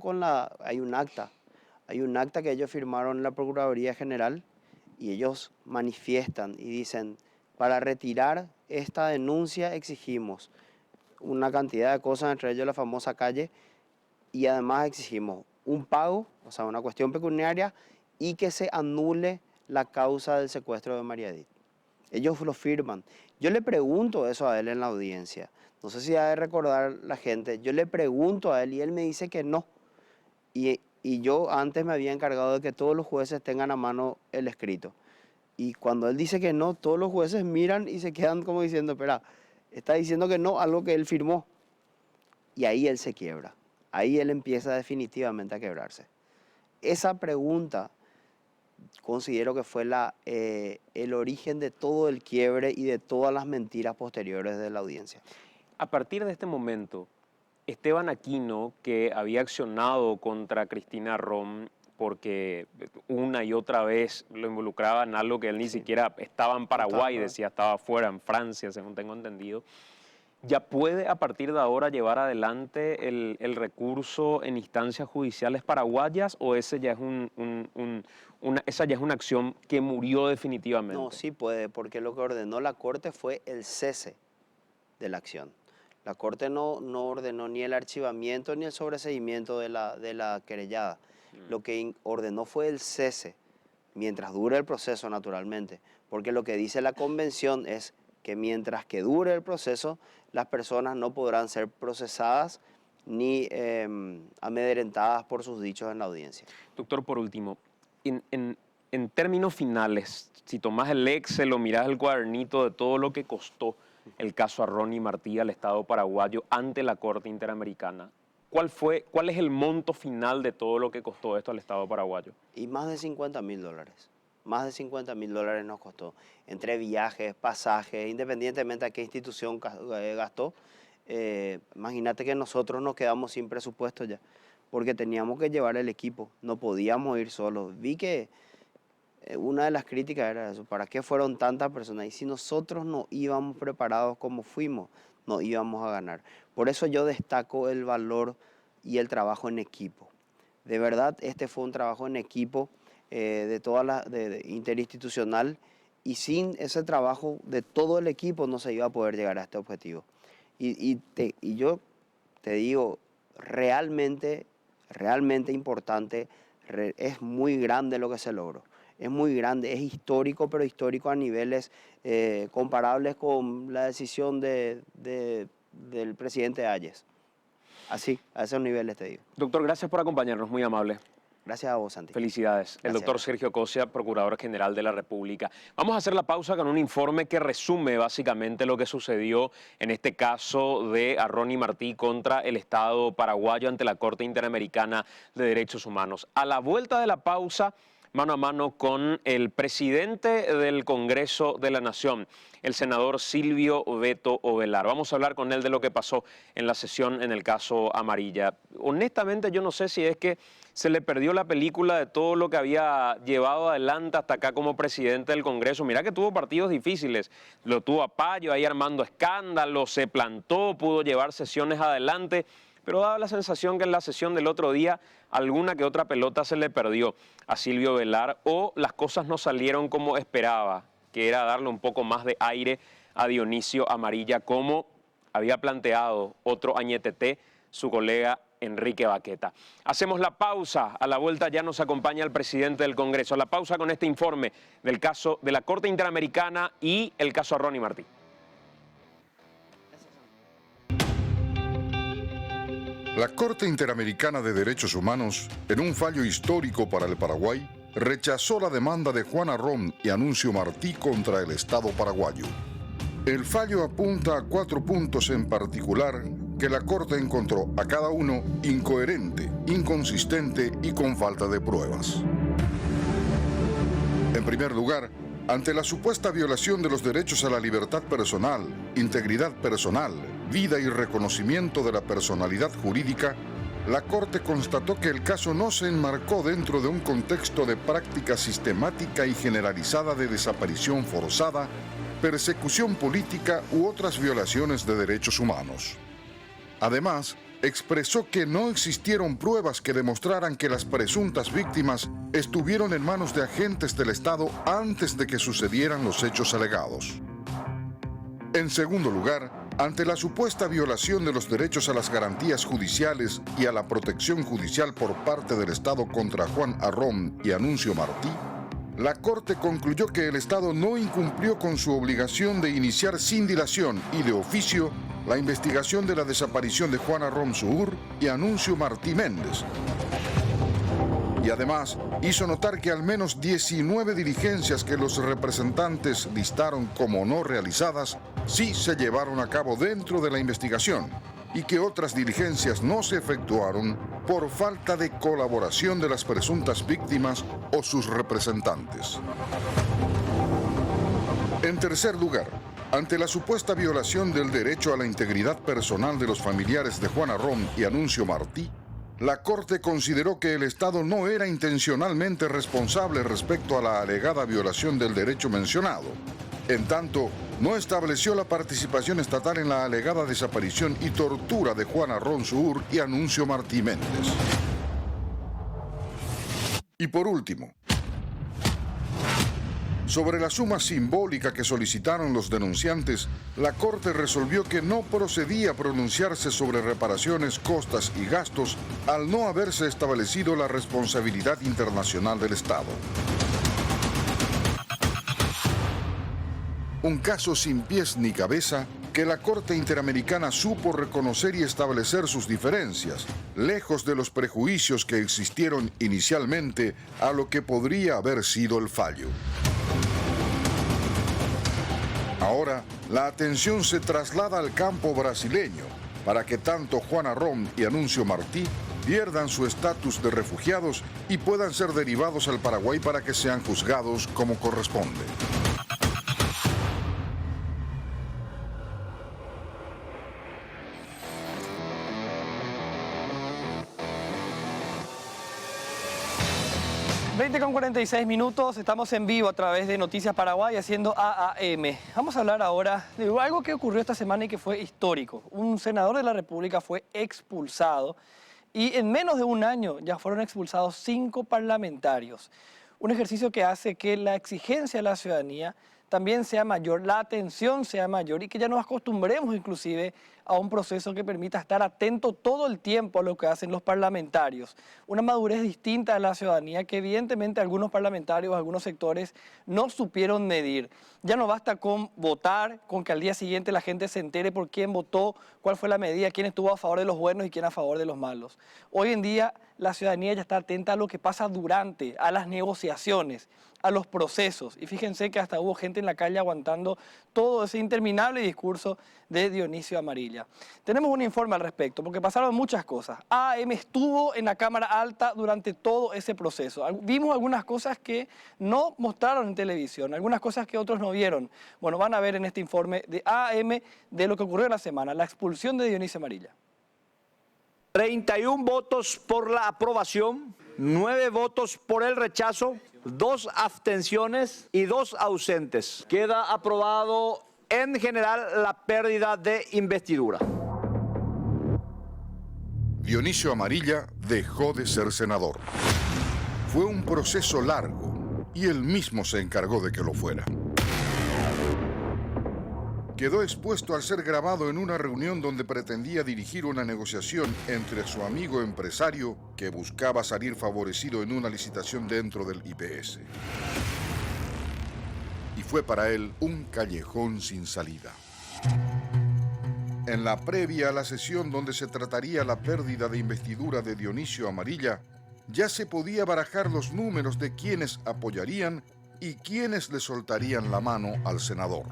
hay un acta que ellos firmaron en la Procuraduría General y ellos manifiestan y dicen: para retirar esta denuncia exigimos una cantidad de cosas, entre ellos la famosa calle, y además exigimos un pago, o sea, una cuestión pecuniaria, y que se anule la causa del secuestro de María Edith. Ellos lo firman. Yo le pregunto eso a él en la audiencia. No sé si ha de recordar la gente. Yo le pregunto a él y él me dice que no. Y yo antes me había encargado de que todos los jueces tengan a mano el escrito. Y cuando él dice que no, todos los jueces miran y se quedan como diciendo: espera, está diciendo que no, algo que él firmó. Y ahí él se quiebra. Ahí él empieza definitivamente a quebrarse. Esa pregunta considero que fue el origen de todo el quiebre y de todas las mentiras posteriores de la audiencia. A partir de este momento, Esteban Aquino, que había accionado contra Cristina Rom porque una y otra vez lo involucraba en algo que él ni siquiera estaba en Paraguay, decía estaba fuera, en Francia, según tengo entendido, ¿ya puede a partir de ahora llevar adelante el recurso en instancias judiciales paraguayas o esa ya es una acción que murió definitivamente? No, sí puede, porque lo que ordenó la Corte fue el cese de la acción. La Corte no ordenó ni el archivamiento ni el sobreseimiento de la querellada. Lo que ordenó fue el cese, mientras dure el proceso, naturalmente, porque lo que dice la Convención es que mientras que dure el proceso, las personas no podrán ser procesadas ni amedrentadas por sus dichos en la audiencia. Doctor, por último, en términos finales, si tomás el Excel o mirás el cuadernito de todo lo que costó el caso Arrón y Martí al Estado paraguayo ante la Corte Interamericana, ¿cuál es el monto final de todo lo que costó esto al Estado paraguayo? Y más de $50.000. Más de $50.000 nos costó, entre viajes, pasajes, independientemente a qué institución gastó. Imagínate que nosotros nos quedamos sin presupuesto ya, porque teníamos que llevar el equipo, no podíamos ir solos. Vi que una de las críticas era eso: ¿para qué fueron tantas personas? Y si nosotros no íbamos preparados como fuimos, no íbamos a ganar. Por eso yo destaco el valor y el trabajo en equipo. De verdad, este fue un trabajo en equipo interinstitucional, y sin ese trabajo de todo el equipo no se iba a poder llegar a este objetivo. Y yo te digo, realmente importante, es muy grande lo que se logró. Es muy grande, es histórico, pero histórico a niveles comparables con la decisión del presidente Hayes. Así, a esos niveles te digo. Doctor, gracias por acompañarnos, muy amable. Gracias a vos, Santi. Felicidades. El Gracias. doctor Sergio Cosia, Procurador General de la República. Vamos a hacer la pausa con un informe que resume básicamente lo que sucedió en este caso de Arrón y Martí contra el Estado paraguayo ante la Corte Interamericana de Derechos Humanos. A la vuelta de la pausa mano a mano con el presidente del Congreso de la Nación, el senador Silvio Beto Ovelar. Vamos a hablar con él de lo que pasó en la sesión en el caso Amarilla. Honestamente, yo no sé si es que se le perdió la película de todo lo que había llevado adelante hasta acá como presidente del Congreso. Mira que tuvo partidos difíciles, lo tuvo a Payo ahí armando escándalos, se plantó, pudo llevar sesiones adelante, pero daba la sensación que en la sesión del otro día alguna que otra pelota se le perdió a Silvio Ovelar o las cosas no salieron como esperaba, que era darle un poco más de aire a Dionisio Amarilla, como había planteado otro añeteté, su colega Enrique Baqueta. Hacemos la pausa, a la vuelta ya nos acompaña el presidente del Congreso. A la pausa con este informe del caso de la Corte Interamericana y el caso a Ronnie Martí. La Corte Interamericana de Derechos Humanos, en un fallo histórico para el Paraguay, rechazó la demanda de Juan Arrón y Anuncio Martí contra el Estado paraguayo. El fallo apunta a 4 puntos en particular que la Corte encontró a cada uno incoherente, inconsistente y con falta de pruebas. En primer lugar, ante la supuesta violación de los derechos a la libertad personal, integridad personal, vida y reconocimiento de la personalidad jurídica, la Corte constató que el caso no se enmarcó dentro de un contexto de práctica sistemática y generalizada de desaparición forzada, persecución política u otras violaciones de derechos humanos. Además, expresó que no existieron pruebas que demostraran que las presuntas víctimas estuvieron en manos de agentes del Estado antes de que sucedieran los hechos alegados. En segundo lugar, ante la supuesta violación de los derechos a las garantías judiciales y a la protección judicial por parte del Estado contra Juan Arrón y Anuncio Martí, la Corte concluyó que el Estado no incumplió con su obligación de iniciar sin dilación y de oficio la investigación de la desaparición de Juan Arrón Suhur y Anuncio Martí Méndez. Y además hizo notar que al menos 19 diligencias que los representantes listaron como no realizadas sí se llevaron a cabo dentro de la investigación y que otras diligencias no se efectuaron por falta de colaboración de las presuntas víctimas o sus representantes. En tercer lugar, ante la supuesta violación del derecho a la integridad personal de los familiares de Juan Arrón y Anuncio Martí, la Corte consideró que el Estado no era intencionalmente responsable respecto a la alegada violación del derecho mencionado. En tanto, no estableció la participación estatal en la alegada desaparición y tortura de Juan Arrón Suhur y Anuncio Martí Méndez. Y por último, sobre la suma simbólica que solicitaron los denunciantes, la Corte resolvió que no procedía a pronunciarse sobre reparaciones, costas y gastos al no haberse establecido la responsabilidad internacional del Estado. Un caso sin pies ni cabeza que la Corte Interamericana supo reconocer y establecer sus diferencias, lejos de los prejuicios que existieron inicialmente a lo que podría haber sido el fallo. Ahora, la atención se traslada al campo brasileño para que tanto Juan Arrón y Anuncio Martí pierdan su estatus de refugiados y puedan ser derivados al Paraguay para que sean juzgados como corresponde. Con 46 minutos, estamos en vivo a través de Noticias Paraguay haciendo AAM. Vamos a hablar ahora de algo que ocurrió esta semana y que fue histórico. Un senador de la República fue expulsado y en menos de un año ya fueron expulsados 5 parlamentarios. Un ejercicio que hace que la exigencia de la ciudadanía también sea mayor, la atención sea mayor y que ya nos acostumbremos inclusive a un proceso que permita estar atento todo el tiempo a lo que hacen los parlamentarios. Una madurez distinta de la ciudadanía que evidentemente algunos parlamentarios, algunos sectores no supieron medir. Ya no basta con votar, con que al día siguiente la gente se entere por quién votó, cuál fue la medida, quién estuvo a favor de los buenos y quién a favor de los malos. Hoy en día la ciudadanía ya está atenta a lo que pasa durante, a las negociaciones, a los procesos. Y fíjense que hasta hubo gente en la calle aguantando todo ese interminable discurso de Dionisio Amarilla. Tenemos un informe al respecto, porque pasaron muchas cosas. AM estuvo en la Cámara Alta durante todo ese proceso. Vimos algunas cosas que no mostraron en televisión, algunas cosas que otros no vieron. Bueno, van a ver en este informe de AM de lo que ocurrió en la semana, la expulsión de Dionisio Amarilla. 31 votos por la aprobación, 9 votos por el rechazo, 2 abstenciones y 2 ausentes. Queda aprobado en general la pérdida de investidura. Dionisio Amarilla dejó de ser senador. Fue un proceso largo y él mismo se encargó de que lo fuera. Quedó expuesto al ser grabado en una reunión donde pretendía dirigir una negociación entre su amigo empresario que buscaba salir favorecido en una licitación dentro del IPS. Y fue para él un callejón sin salida. En la previa a la sesión donde se trataría la pérdida de investidura de Dionisio Amarilla, ya se podía barajar los números de quienes apoyarían y quienes le soltarían la mano al senador.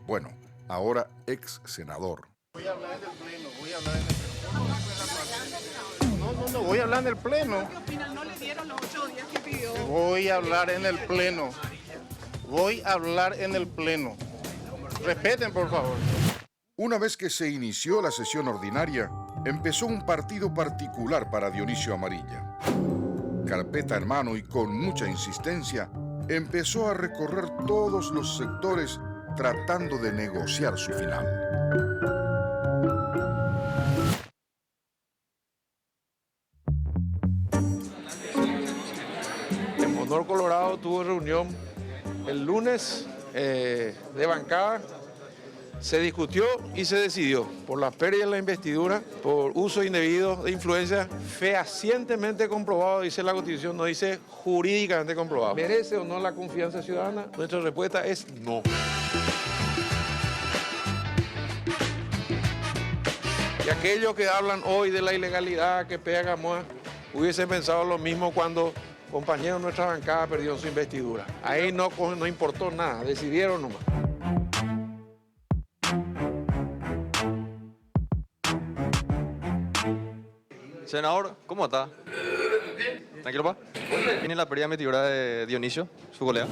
Bueno, ahora ex senador. Voy a hablar en el pleno, voy a hablar en el pleno. No, voy a hablar en el pleno. ¿Qué opinan? ¿No le dieron los 8 días que pidió? Voy a hablar en el pleno. Voy a hablar en el pleno. Respeten, por favor. Una vez que se inició la sesión ordinaria, empezó un partido particular para Dionisio Amarilla. Carpeta en mano y con mucha insistencia, empezó a recorrer todos los sectores tratando de negociar su final. En Honor Colorado tuvo reunión el lunes de bancada. Se discutió y se decidió por la pérdida de la investidura, por uso indebido de influencia, fehacientemente comprobado, dice la Constitución, no dice jurídicamente comprobado. ¿Merece o no la confianza ciudadana? Nuestra respuesta es no. Y aquellos que hablan hoy de la ilegalidad que pega Gamboa, hubiesen pensado lo mismo cuando compañeros de nuestra bancada perdieron su investidura. Ahí no importó nada, decidieron nomás. Senador, ¿cómo está? ¿Tranquilo, pa? ¿Tiene la pérdida de investidura de Dionisio, su colega?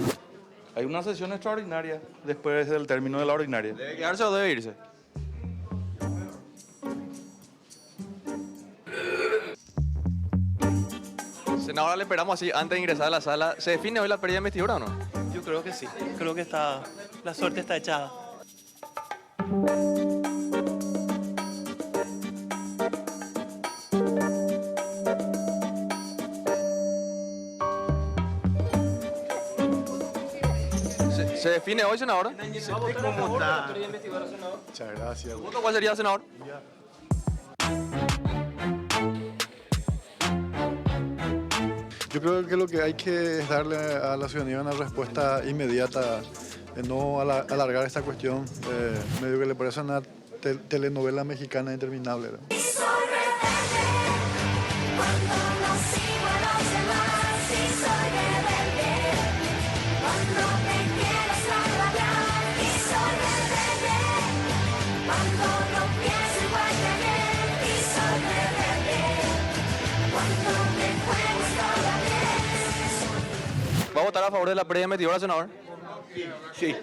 Hay una sesión extraordinaria después del término de la ordinaria. ¿Debe quedarse o debe irse? Senador, le esperamos así antes de ingresar a la sala. ¿Se define hoy la pérdida de investidura o no? Yo creo que sí. Creo que la suerte está echada. ¿Se define hoy, senador? ¿Cómo está? Muchas gracias. ¿Cuál sería, senador? Yo creo que lo que hay que es darle a la ciudadanía una respuesta inmediata, no alargar esta cuestión, medio que le parece una telenovela mexicana interminable, ¿no? ¿Va a votar a favor de la pérdida de investidura, senador? Sí.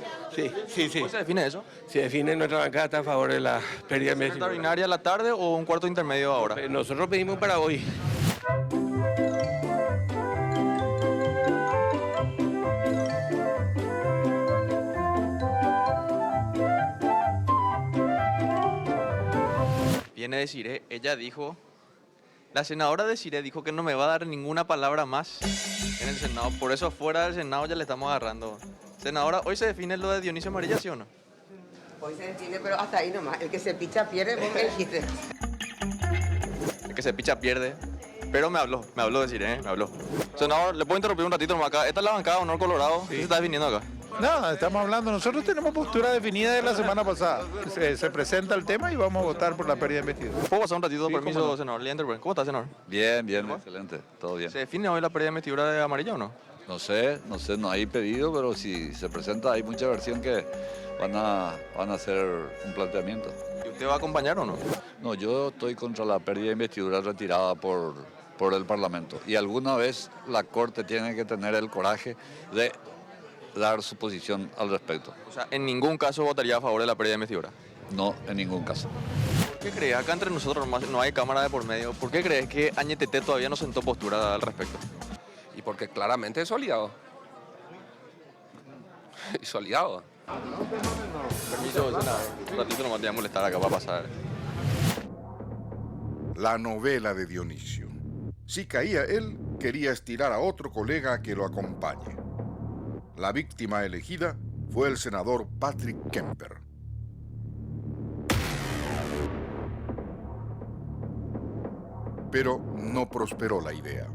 ¿Cómo se define eso? Se define nuestra bancada está a favor de la pérdida de investidura. ¿Extraordinaria a la tarde o un cuarto intermedio ahora? Nosotros pedimos para hoy. Viene Desiré, ella dijo, la senadora Desiré dijo que no me va a dar ninguna palabra más en el Senado, por eso fuera del Senado ya le estamos agarrando. Senadora, ¿hoy se define lo de Dionisio Amarilla, sí o no? Hoy se define, pero hasta ahí nomás. El que se picha pierde, vos me dijiste. El que se picha pierde, pero me habló Desiré, me habló. Senador, ¿le puedo interrumpir un ratito nomás acá? Esta es la bancada Honor Colorado, ¿qué se está definiendo acá? No, estamos hablando, nosotros tenemos postura definida de la semana pasada. Se presenta el tema y vamos a votar por la pérdida de investidura. ¿Puedo pasar un ratito, Sí, permiso, cómo no. senador? Leander, ¿cómo está, senador? Bien, bien, excelente, todo bien. ¿Se define hoy la pérdida de investidura de Amarilla o no? No sé, no hay pedido, pero si se presenta hay mucha versión que van a hacer un planteamiento. ¿Y usted va a acompañar o no? No, yo estoy contra la pérdida de investidura retirada por el Parlamento. Y alguna vez la Corte tiene que tener el coraje de dar su posición al respecto. O sea, en ningún caso votaría a favor de la pérdida de investidura. No, en ningún caso. ¿Por qué crees? Acá entre nosotros no hay cámara de por medio. ¿Por qué crees que Añetete todavía no sentó postura al respecto? Y porque claramente es su aliado. Y su aliado. Permiso, senador. Un ratito nomás te voy a molestar acá para pasar. La novela de Dionisio. Si caía él, quería estirar a otro colega a que lo acompañe. La víctima elegida fue el senador Patrick Kemper. Pero no prosperó la idea.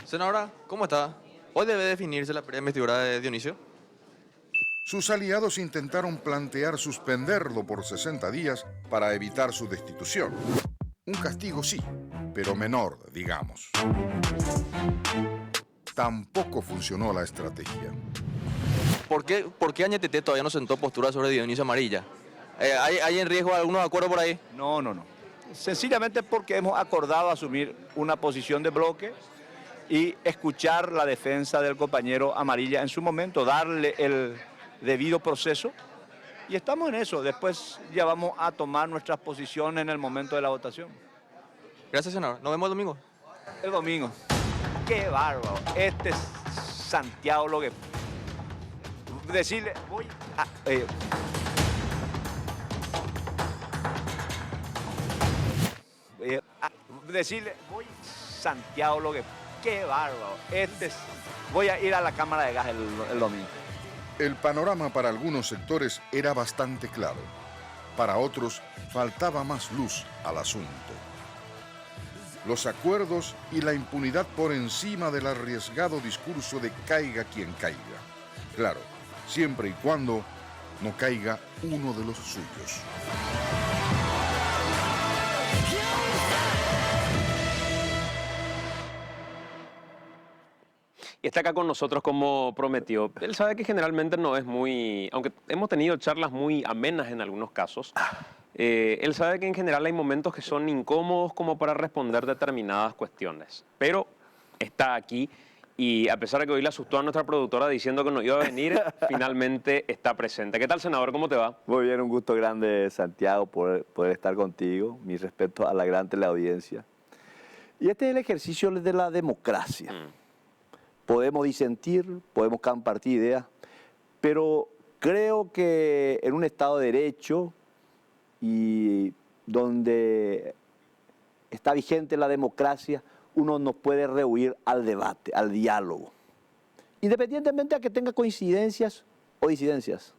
Senadora, ¿cómo está? Hoy debe definirse la pérdida de investidura de Dionisio. Sus aliados intentaron plantear suspenderlo por 60 días para evitar su destitución. Un castigo sí, pero menor, digamos. Tampoco funcionó la estrategia. ¿Por qué Añetete todavía no sentó postura sobre Dionisio Amarilla? ¿Hay en riesgo algunos acuerdos por ahí? No. Sencillamente porque hemos acordado asumir una posición de bloque y escuchar la defensa del compañero Amarilla en su momento, darle el debido proceso. Y estamos en eso. Después ya vamos a tomar nuestras posiciones en el momento de la votación. Gracias, senador. Nos vemos el domingo. El domingo. Qué bárbaro. Este es Santiago lo que... Decirle, voy a... decirle, voy Santiago lo que... Qué bárbaro. Voy a ir a la cámara de gas el domingo. El panorama para algunos sectores era bastante claro. Para otros, faltaba más luz al asunto. Los acuerdos y la impunidad por encima del arriesgado discurso de caiga quien caiga. Claro, siempre y cuando no caiga uno de los suyos. Y está acá con nosotros como prometió. Él sabe que generalmente no es muy... Aunque hemos tenido charlas muy amenas en algunos casos, él sabe que en general hay momentos que son incómodos como para responder determinadas cuestiones. Pero está aquí y a pesar de que hoy le asustó a nuestra productora diciendo que no iba a venir, finalmente está presente. ¿Qué tal, senador? ¿Cómo te va? Muy bien, un gusto grande, Santiago, poder estar contigo. Mi respeto a la gran teleaudiencia. Y este es el ejercicio de la democracia. Podemos disentir, podemos compartir ideas, pero creo que en un Estado de Derecho y donde está vigente la democracia, uno no puede rehuir al debate, al diálogo, independientemente a que tenga coincidencias o disidencias.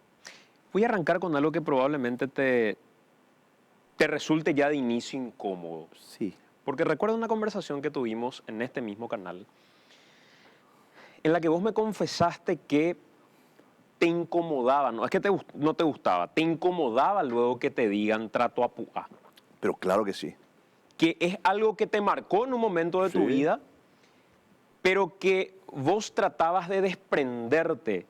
Voy a arrancar con algo que probablemente te resulte ya de inicio incómodo. Sí. Porque recuerdo una conversación que tuvimos en este mismo canal, en la que vos me confesaste que te incomodaba, no es que no te gustaba, te incomodaba luego que te digan trato a púa. Pero claro que sí. Que es algo que te marcó en un momento de tu vida, pero que vos tratabas de desprenderte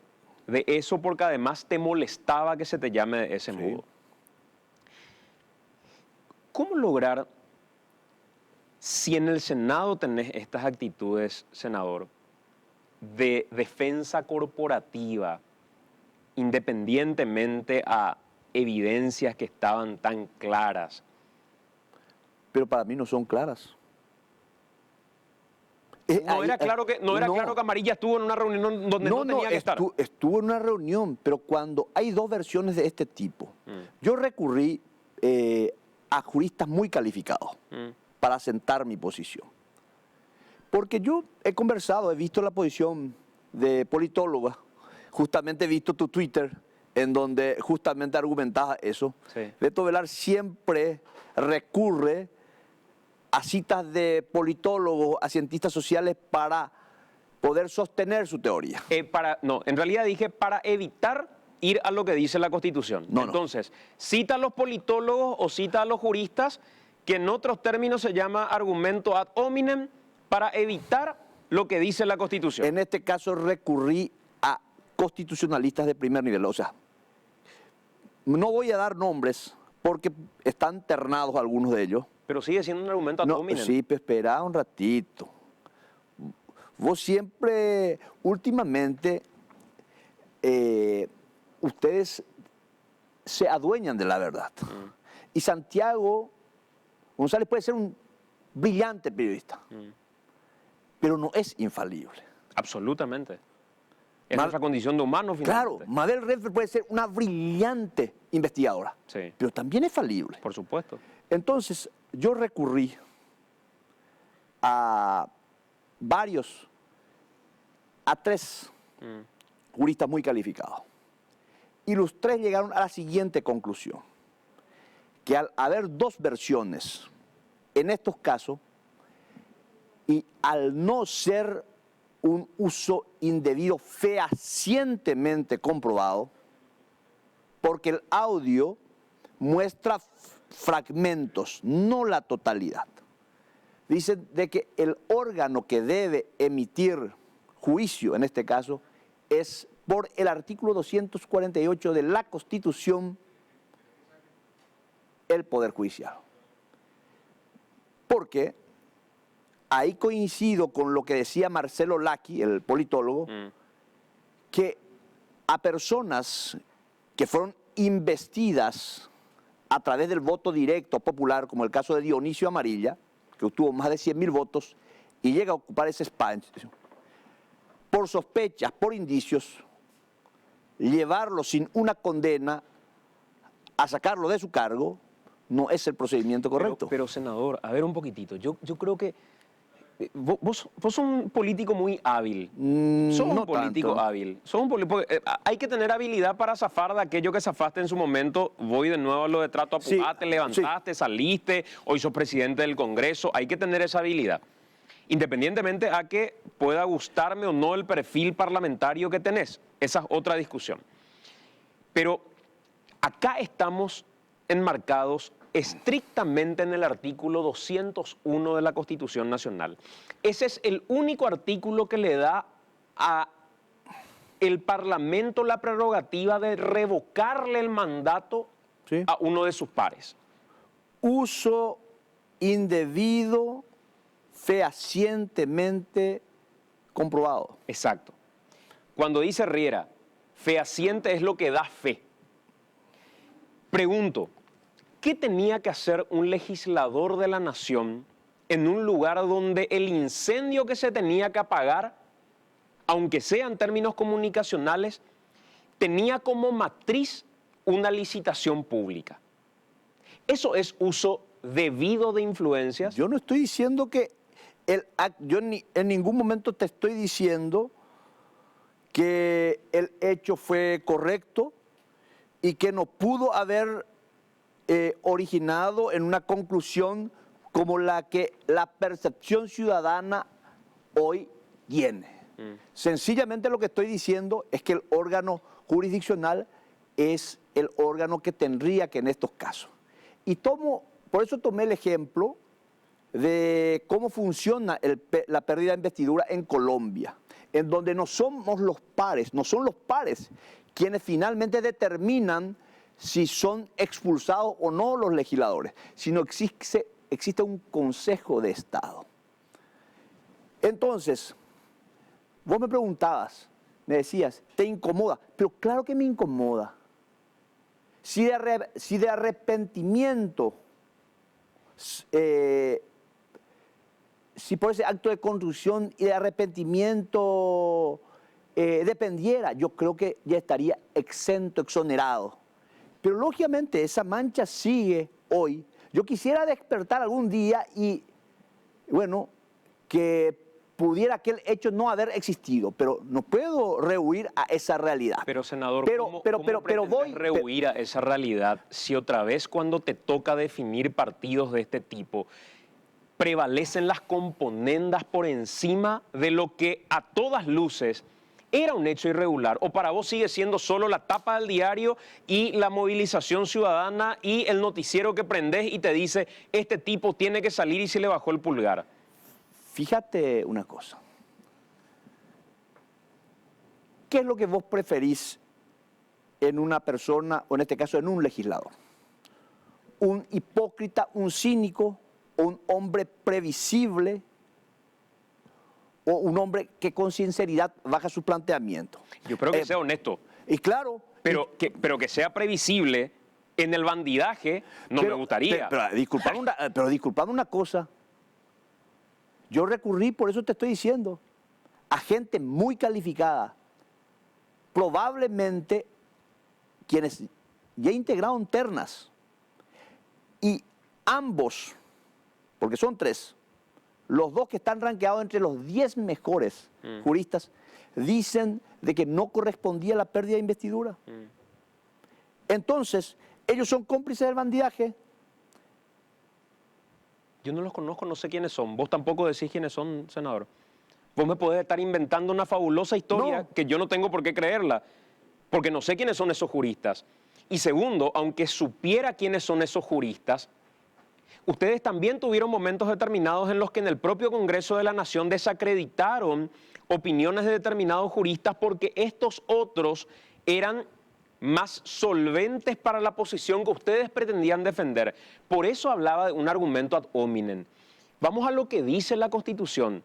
de eso porque además te molestaba que se te llame de ese modo. ¿Cómo lograr, si en el Senado tenés estas actitudes, senador, de defensa corporativa, independientemente a evidencias que estaban tan claras? Pero para mí no son claras. No era claro que Amarilla estuvo en una reunión donde no tenía que estar. Estuvo en una reunión, pero cuando hay dos versiones de este tipo, yo recurrí a juristas muy calificados para sentar mi posición. Porque yo he conversado, he visto la posición de politóloga, justamente he visto tu Twitter, en donde justamente argumentaba eso. Sí. Beto Velar siempre recurre a citas de politólogos, a cientistas sociales para poder sostener su teoría. En realidad dije para evitar ir a lo que dice la Constitución. Entonces, cita a los politólogos o cita a los juristas, que en otros términos se llama argumento ad hominem, para evitar lo que dice la Constitución. En este caso recurrí a constitucionalistas de primer nivel. O sea, no voy a dar nombres porque están ternados algunos de ellos. Pero sigue siendo un argumento ad hominem. Sí, pero espera un ratito. Vos siempre, últimamente, ustedes se adueñan de la verdad. Y Santiago González puede ser un brillante periodista, pero no es infalible. Absolutamente. Es nuestra condición de humano, finalmente. Claro, Mabel Redfer puede ser una brillante investigadora, Sí. pero también es falible. Por supuesto. Entonces, yo recurrí a tres juristas muy calificados. Y los tres llegaron a la siguiente conclusión, que al haber dos versiones en estos casos, y al no ser un uso indebido fehacientemente comprobado, porque el audio muestra fragmentos, no la totalidad. Dicen de que el órgano que debe emitir juicio, en este caso, es por el artículo 248 de la Constitución, el Poder Judicial. Porque ahí coincido con lo que decía Marcelo Lacchi, el politólogo, que a personas que fueron investidas a través del voto directo popular, como el caso de Dionisio Amarilla, que obtuvo más de 100.000 votos y llega a ocupar ese espacio, por sospechas, por indicios, llevarlo sin una condena a sacarlo de su cargo, no es el procedimiento correcto. Pero senador, a ver un poquitito, yo creo que vos sos un político muy hábil. Sos un político hábil. Hay que tener habilidad para zafar de aquello que zafaste en su momento. Voy de nuevo a lo de trato a Pujate, levantaste, saliste, hoy sos presidente del Congreso. Hay que tener esa habilidad. Independientemente a que pueda gustarme o no el perfil parlamentario que tenés. Esa es otra discusión. Pero acá estamos enmarcados estrictamente en el artículo 201 de la Constitución Nacional. Ese es el único artículo que le da a el Parlamento la prerrogativa de revocarle el mandato a uno de sus pares. Uso indebido, fehacientemente comprobado. Exacto. Cuando dice Riera, fehaciente es lo que da fe. Pregunto, ¿qué tenía que hacer un legislador de la nación en un lugar donde el incendio que se tenía que apagar, aunque sea en términos comunicacionales, tenía como matriz una licitación pública? ¿Eso es uso debido de influencias? Yo no estoy diciendo que en ningún momento te estoy diciendo que el hecho fue correcto y que no pudo haber originado en una conclusión como la que la percepción ciudadana hoy tiene. Sencillamente lo que estoy diciendo es que el órgano jurisdiccional es el órgano que tendría que en estos casos. Y por eso tomé el ejemplo de cómo funciona la pérdida de investidura en Colombia, en donde no son los pares quienes finalmente determinan si son expulsados o no los legisladores, sino existe un Consejo de Estado. Entonces, vos me preguntabas, me decías, ¿te incomoda? Pero claro que me incomoda. Si de arrepentimiento si por ese acto de contrición y de arrepentimiento dependiera, yo creo que ya estaría exento, exonerado. Pero lógicamente esa mancha sigue hoy. Yo quisiera despertar algún día y, bueno, que pudiera aquel hecho no haber existido, pero no puedo rehuir a esa realidad. Pero, senador, ¿cómo voy rehuir a esa realidad si otra vez cuando te toca definir partidos de este tipo prevalecen las componendas por encima de lo que a todas luces era un hecho irregular? ¿O para vos sigue siendo solo la tapa del diario y la movilización ciudadana y el noticiero que prendés y te dice este tipo tiene que salir y se le bajó el pulgar? Fíjate una cosa. ¿Qué es lo que vos preferís en una persona, o en este caso en un legislador? ¿Un hipócrita, un cínico, o un hombre previsible, o un hombre que con sinceridad baja su planteamiento? Yo creo que sea honesto. Y claro. Pero que sea previsible en el bandidaje no me gustaría. Pero disculpame una cosa. Yo recurrí, por eso te estoy diciendo, a gente muy calificada, probablemente quienes ya integraron ternas, y ambos, porque son 3, los 2 que están rankeados entre los 10 mejores juristas, dicen de que no correspondía la pérdida de investidura. Entonces, ellos son cómplices del bandidaje. Yo no los conozco, no sé quiénes son. Vos tampoco decís quiénes son, senador. Vos me podés estar inventando una fabulosa historia que yo no tengo por qué creerla, porque no sé quiénes son esos juristas. Y segundo, aunque supiera quiénes son esos juristas, ustedes también tuvieron momentos determinados en los que en el propio Congreso de la Nación desacreditaron opiniones de determinados juristas porque estos otros eran más solventes para la posición que ustedes pretendían defender. Por eso hablaba de un argumento ad hominem. Vamos a lo que dice la Constitución.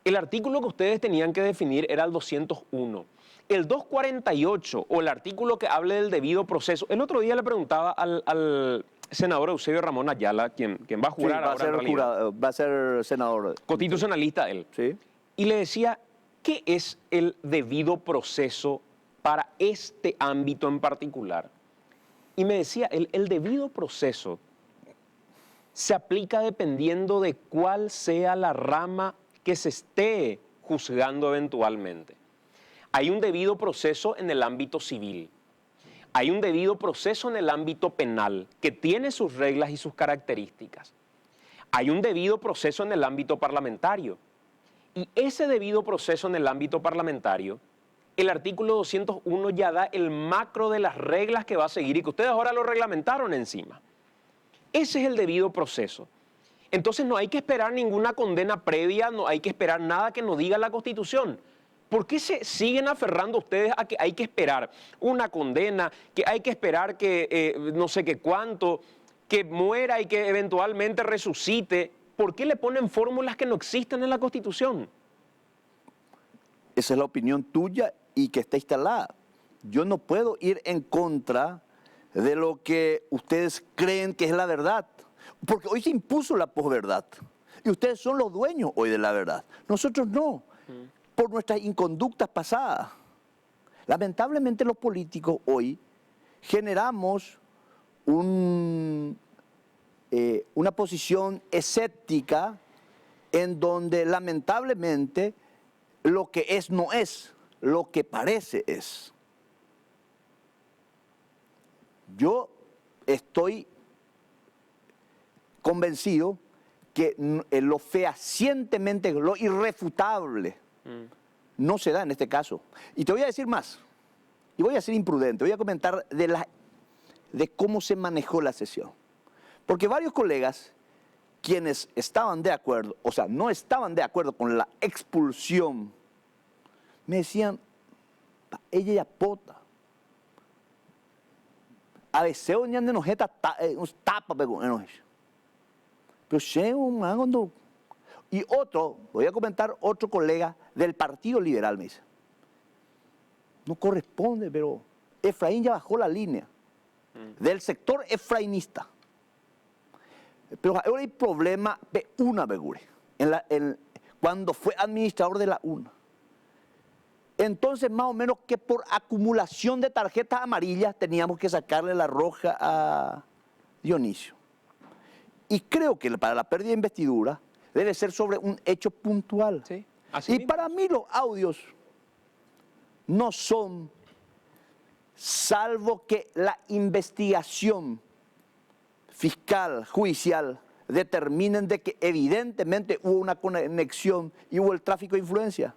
El artículo que ustedes tenían que definir era el 201. El 248, o el artículo que hable del debido proceso. El otro día le preguntaba al senador Eusebio Ramón Ayala, quien va a jurar ahora. Va a ser senador. Constitucionalista él. Sí. Y le decía, ¿qué es el debido proceso para este ámbito en particular? Y me decía, el debido proceso se aplica dependiendo de cuál sea la rama que se esté juzgando eventualmente. Hay un debido proceso en el ámbito civil. Hay un debido proceso en el ámbito penal, que tiene sus reglas y sus características. Hay un debido proceso en el ámbito parlamentario. Y ese debido proceso en el ámbito parlamentario, el artículo 201 ya da el macro de las reglas que va a seguir y que ustedes ahora lo reglamentaron encima. Ese es el debido proceso. Entonces no hay que esperar ninguna condena previa, no hay que esperar nada que nos diga la Constitución. ¿Por qué se siguen aferrando ustedes a que hay que esperar una condena, que hay que esperar que no sé qué cuánto, que muera y que eventualmente resucite? ¿Por qué le ponen fórmulas que no existen en la Constitución? Esa es la opinión tuya y que está instalada. Yo no puedo ir en contra de lo que ustedes creen que es la verdad, porque hoy se impuso la posverdad y ustedes son los dueños hoy de la verdad. Nosotros no, por nuestras inconductas pasadas. Lamentablemente los políticos hoy generamos una posición escéptica en donde lamentablemente lo que es no es, lo que parece es. Yo estoy convencido que lo fehacientemente, lo irrefutable, no se da en este caso. Y te voy a decir más, y voy a ser imprudente, voy a comentar de cómo se manejó la sesión. Porque varios colegas, quienes estaban de acuerdo, o sea, no estaban de acuerdo con la expulsión, me decían, ella ya pota. A veces hoy en nos tapa, pero cuando... Y otro, voy a comentar otro colega del Partido Liberal, me dice, no corresponde, pero Efraín ya bajó la línea del sector efrainista. Pero ahora hay problema de una begure. cuando fue administrador de la UNA. Entonces, más o menos que por acumulación de tarjetas amarillas teníamos que sacarle la roja a Dionisio. Y creo que para la pérdida de investidura debe ser sobre un hecho puntual. Sí, así y mismo. para mí los audios no son, salvo que la investigación fiscal, judicial, determinen de que evidentemente hubo una conexión y hubo el tráfico de influencia.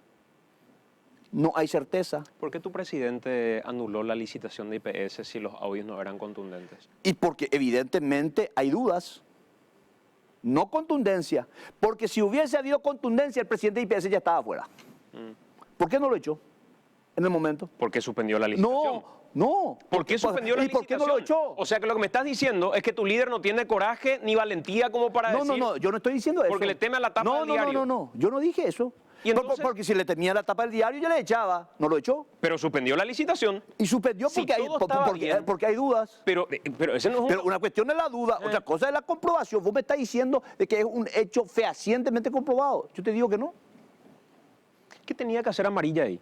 No hay certeza. ¿Por qué tu presidente anuló la licitación de IPS si los audios no eran contundentes? Y porque evidentemente hay dudas, no contundencia. Porque si hubiese habido contundencia, el presidente de IPS ya estaba afuera. ¿Por qué no lo echó en el momento? ¿Por qué suspendió la licitación? No. ¿Por qué suspendió la ¿Y por qué licitación? no lo echó? O sea que lo que me estás diciendo es que tu líder no tiene coraje ni valentía como para decir... No, yo no estoy diciendo eso. Porque le teme a la tapa del diario. No, yo no dije eso. ¿Y entonces? Porque si le temía la tapa del diario, ya le echaba. No lo echó. Pero suspendió la licitación. Y suspendió Si porque, todo estaba bien. porque hay dudas. Pero ese no es un... Pero una cuestión es la duda, otra cosa es la comprobación. Vos me estás diciendo de que es un hecho fehacientemente comprobado. Yo te digo que no. ¿Qué tenía que hacer Amarilla ahí?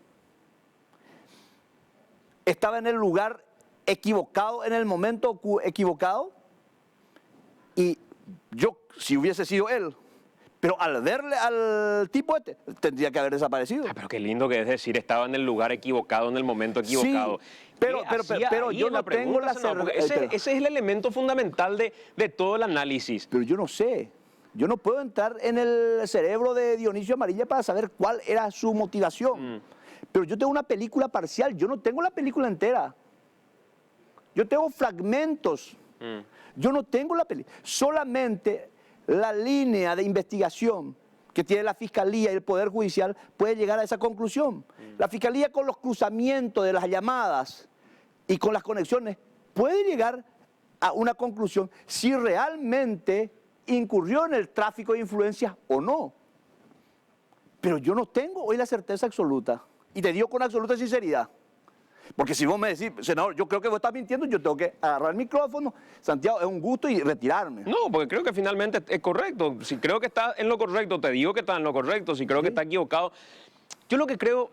Estaba en el lugar equivocado, en el momento equivocado. Y yo, si hubiese sido él, pero al verle al tipo este, tendría que haber desaparecido. Pero qué lindo que es decir, estaba en el lugar equivocado, en el momento equivocado. Sí, pero ¿Qué yo hacía no ahí? tengo la Senador, porque ese es el elemento fundamental de todo el análisis. Pero yo no sé. Yo no puedo entrar en el cerebro de Dionisio Amarilla para saber cuál era su motivación. Pero yo tengo una película parcial, yo no tengo la película entera. Yo tengo fragmentos. Yo no tengo la película. Solamente la línea de investigación que tiene la Fiscalía y el Poder Judicial puede llegar a esa conclusión. La Fiscalía, con los cruzamientos de las llamadas y con las conexiones, puede llegar a una conclusión si realmente incurrió en el tráfico de influencias o no. Pero yo no tengo hoy la certeza absoluta. Y te digo con absoluta sinceridad. Porque si vos me decís, senador, yo creo que vos estás mintiendo, yo tengo que agarrar el micrófono, Santiago, es un gusto, y retirarme. No, porque creo que finalmente es correcto. Si creo que está en lo correcto, te digo que está en lo correcto. Si creo que está equivocado. Yo lo que creo,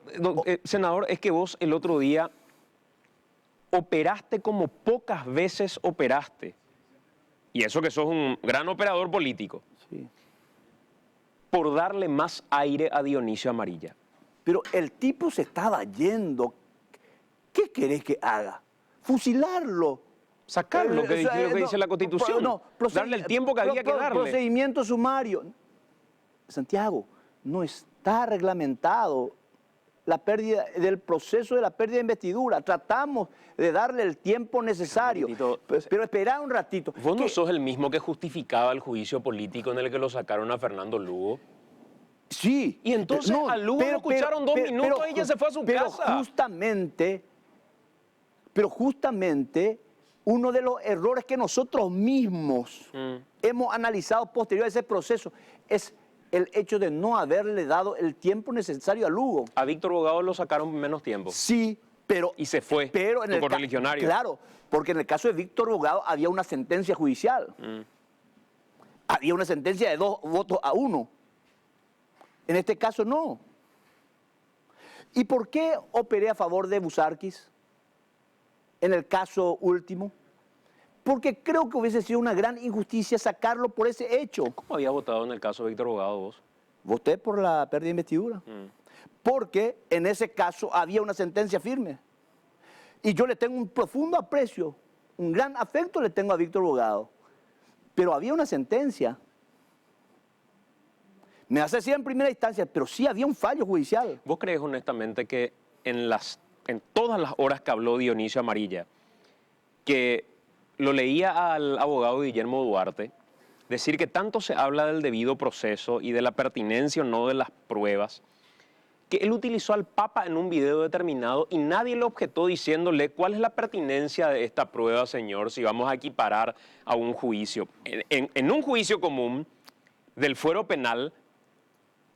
senador, es que vos el otro día operaste como pocas veces operaste. Y eso que sos un gran operador político. Sí. Por darle más aire a Dionisio Amarilla. Pero el tipo se estaba yendo. ¿Qué querés que haga? Fusilarlo. Sacarlo, lo que dice la Constitución. Darle el tiempo que había que darle. Procedimiento sumario. Santiago, no está reglamentado la pérdida del proceso de la pérdida de investidura. Tratamos de darle el tiempo necesario. Pero esperá un ratito. ¿Vos no sos el mismo que justificaba el juicio político en el que lo sacaron a Fernando Lugo? Sí. Y entonces a Lugo lo escucharon 2 minutos y ella se fue a su casa. Pero justamente uno de los errores que nosotros mismos hemos analizado posterior a ese proceso es el hecho de no haberle dado el tiempo necesario a Lugo. A Víctor Bogado lo sacaron menos tiempo. Sí, pero... Y se fue, pero en el correligionario. Claro, porque en el caso de Víctor Bogado había una sentencia judicial. Había una sentencia de 2 votos a 1. En este caso no. ¿Y por qué operé a favor de Busarquis en el caso último? Porque creo que hubiese sido una gran injusticia sacarlo por ese hecho. ¿Cómo había votado en el caso de Víctor Bogado vos? Voté por la pérdida de investidura. Porque en ese caso había una sentencia firme. Y yo le tengo un profundo aprecio, un gran afecto le tengo a Víctor Bogado. Pero había una sentencia. Me hace decir en primera instancia, pero sí había un fallo judicial. ¿Vos crees honestamente que en todas las horas que habló Dionisio Amarilla, que lo leía al abogado Guillermo Duarte, decir que tanto se habla del debido proceso y de la pertinencia o no de las pruebas, que él utilizó al Papa en un video determinado y nadie le objetó diciéndole cuál es la pertinencia de esta prueba, señor, si vamos a equiparar a un juicio? En un juicio común del fuero penal,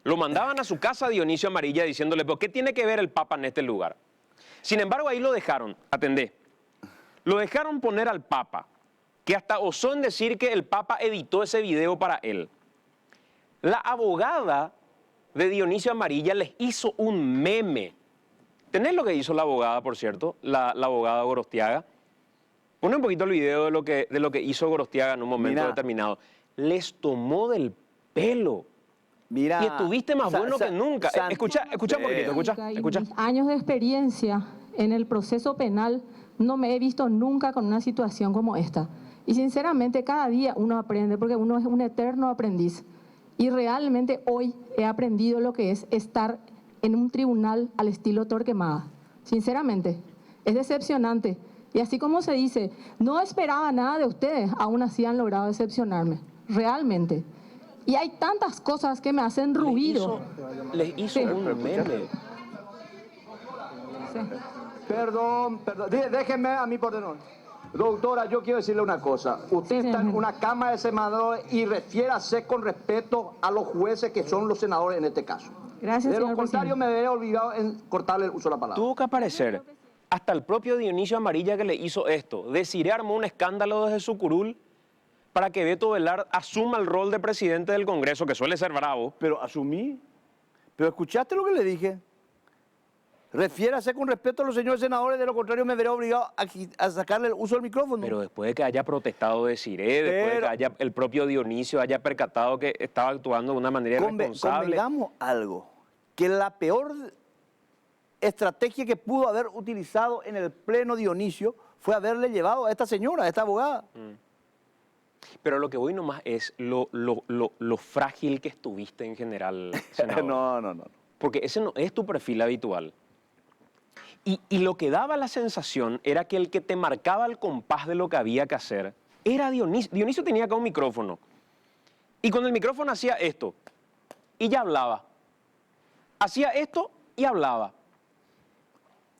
lo mandaban a su casa a Dionisio Amarilla diciéndole, ¿pero qué tiene que ver el Papa en este lugar? Sin embargo, ahí lo dejaron, atendé, lo dejaron poner al Papa, que hasta osó en decir que el Papa editó ese video para él. La abogada de Dionisio Amarilla les hizo un meme. ¿Tenés lo que hizo la abogada, por cierto? La abogada Gorostiaga. Pone un poquito el video de lo que hizo Gorostiaga en un momento determinado. Les tomó del pelo. Mira, y estuviste más bueno que nunca. Escucha un poquitito, escucha. Mis años de experiencia en el proceso penal no me he visto nunca con una situación como esta. Y sinceramente cada día uno aprende porque uno es un eterno aprendiz. Y realmente hoy he aprendido lo que es estar en un tribunal al estilo Torquemada. Sinceramente, es decepcionante. Y así como se dice, no esperaba nada de ustedes, aún así han logrado decepcionarme. Realmente. Y hay tantas cosas que me hacen ruido. Les hizo un meme. Sí. Perdón, déjenme a mí por de nuevo. Doctora, yo quiero decirle una cosa. Usted está en una Cámara de Senadores y refiérase con respeto a los jueces que son los senadores en este caso. Gracias, de lo señor contrario, presidente. me veré obligado en cortarle el uso de la palabra. Tuvo que aparecer hasta el propio Dionisio Amarilla que le hizo esto. Desiree armó un escándalo desde su curul para que Beto Velar asuma el rol de presidente del Congreso, que suele ser bravo. Pero asumí. Pero escuchaste lo que le dije. Refiérase con respeto a los señores senadores, de lo contrario me veré obligado a sacarle el uso del micrófono. Pero después de que haya protestado Desiree, después de que haya el propio Dionisio haya percatado que estaba actuando de una manera irresponsable. Convengamos algo, que la peor estrategia que pudo haber utilizado en el pleno Dionisio fue haberle llevado a esta señora, a esta abogada. Pero lo que voy nomás es lo frágil que estuviste en general, senador. No. Porque ese no es tu perfil habitual. Y lo que daba la sensación era que el que te marcaba el compás de lo que había que hacer era Dionisio. Dionisio tenía acá un micrófono. Y con el micrófono hacía esto. Y ya hablaba. Hacía esto y hablaba.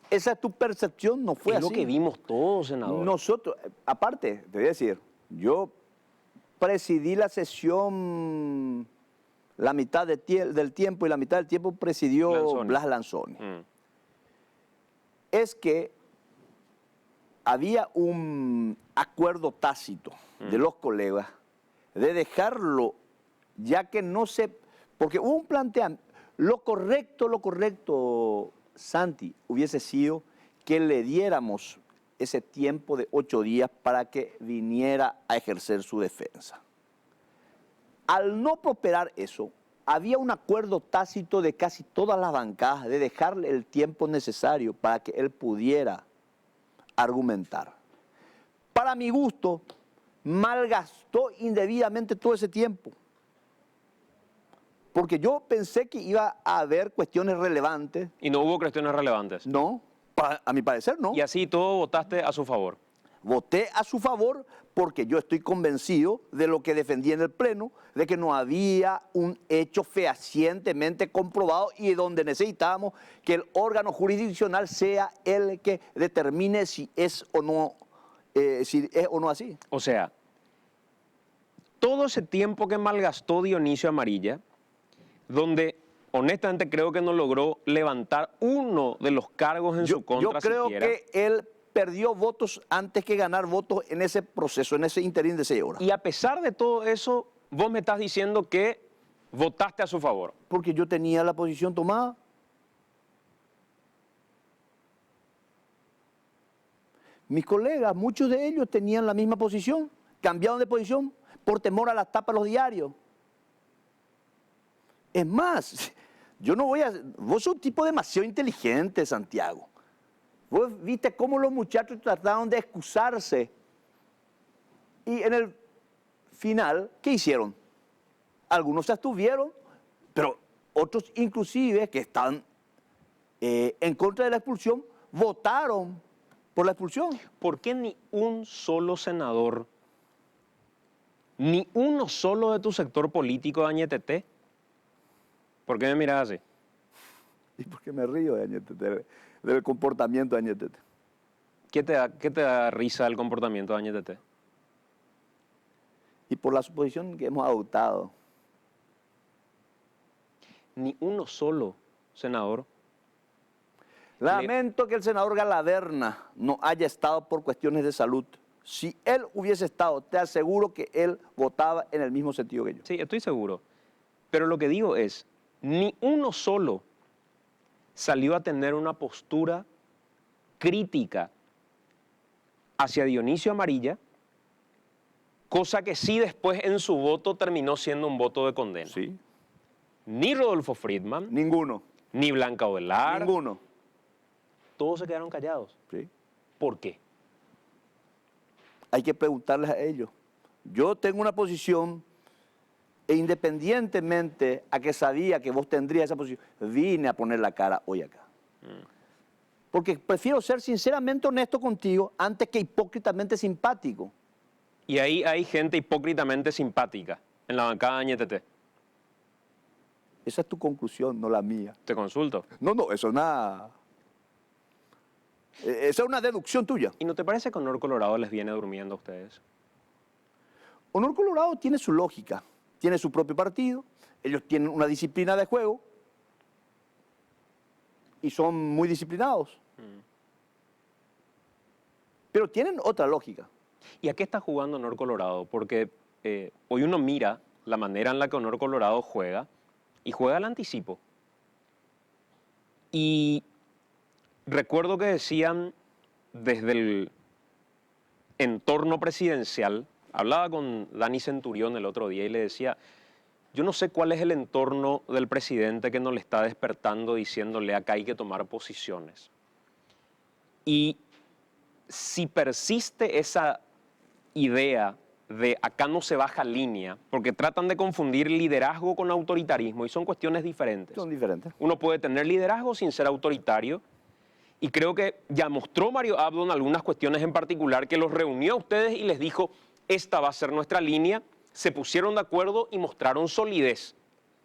Esa es tu percepción, no fue así. Es lo que vimos todos, senador. Nosotros, aparte, te voy a decir, yo presidí la sesión la mitad del tiempo y la mitad del tiempo presidió Lanzoni. Blas Lanzoni. Es que había un acuerdo tácito de los colegas de dejarlo, ya que no se... Porque hubo un planteamiento... Lo correcto, Santi, hubiese sido que le diéramos ese tiempo de 8 días para que viniera a ejercer su defensa. Al no prosperar eso, había un acuerdo tácito de casi todas las bancadas de dejarle el tiempo necesario para que él pudiera argumentar. Para mi gusto, malgastó indebidamente todo ese tiempo. Porque yo pensé que iba a haber cuestiones relevantes. ¿Y no hubo cuestiones relevantes? No, a mi parecer no. Y así todo votaste a su favor. Voté a su favor porque yo estoy convencido de lo que defendí en el Pleno, de que no había un hecho fehacientemente comprobado y donde necesitábamos que el órgano jurisdiccional sea el que determine si es o no así. O sea, todo ese tiempo que malgastó Dionisio Amarilla, donde honestamente creo que no logró levantar uno de los cargos en su contra. Yo creo siquiera. que él perdió votos antes que ganar votos en ese proceso, en ese interín de 6 horas. Y a pesar de todo eso, vos me estás diciendo que votaste a su favor. Porque yo tenía la posición tomada. Mis colegas, muchos de ellos tenían la misma posición, cambiaron de posición por temor a las tapas de los diarios. Es más, yo no voy a... Vos sos un tipo demasiado inteligente, Santiago. Vos viste cómo los muchachos trataron de excusarse. Y en el final, ¿qué hicieron? Algunos se abstuvieron, pero otros inclusive que están en contra de la expulsión, votaron por la expulsión. ¿Por qué ni un solo senador, ni uno solo de tu sector político de Añetete? ¿Por qué me miras así? ¿Y por qué me río de Añetete, del comportamiento de Añetete? ¿Qué te da risa el comportamiento de Añetete? Y por la suposición que hemos adoptado. Ni uno solo, senador. Lamento que el senador Galaverna no haya estado por cuestiones de salud. Si él hubiese estado, te aseguro que él votaba en el mismo sentido que yo. Sí, estoy seguro. Pero lo que digo es, ni uno solo salió a tener una postura crítica hacia Dionisio Amarilla, cosa que sí después en su voto terminó siendo un voto de condena. Sí. Ni Rodolfo Friedman, Ninguno. ni Blanca Ovelar, Ninguno. todos se quedaron callados. Sí. ¿Por qué? Hay que preguntarles a ellos. Yo tengo una posición e independientemente a que sabía que vos tendrías esa posición, vine a poner la cara hoy acá. Porque prefiero ser sinceramente honesto contigo antes que hipócritamente simpático. Y ahí hay gente hipócritamente simpática en la bancada de Ñeteté. Esa es tu conclusión, no la mía. Te consulto. No, eso es una... Esa es una deducción tuya. ¿Y no te parece que Honor Colorado les viene durmiendo a ustedes? Honor Colorado tiene su lógica, tiene su propio partido, ellos tienen una disciplina de juego y son muy disciplinados. Pero tienen otra lógica. ¿Y a qué está jugando Honor Colorado? Porque hoy uno mira la manera en la que Honor Colorado juega y juega al anticipo. Y recuerdo que decían desde el entorno presidencial, hablaba con Dani Centurión el otro día y le decía, yo no sé cuál es el entorno del presidente que nos le está despertando diciéndole acá hay que tomar posiciones. Y si persiste esa idea de acá no se baja línea, porque tratan de confundir liderazgo con autoritarismo y son cuestiones diferentes. Son diferentes. Uno puede tener liderazgo sin ser autoritario y creo que ya mostró Mario Abdo en algunas cuestiones en particular que los reunió a ustedes y les dijo, esta va a ser nuestra línea, se pusieron de acuerdo y mostraron solidez.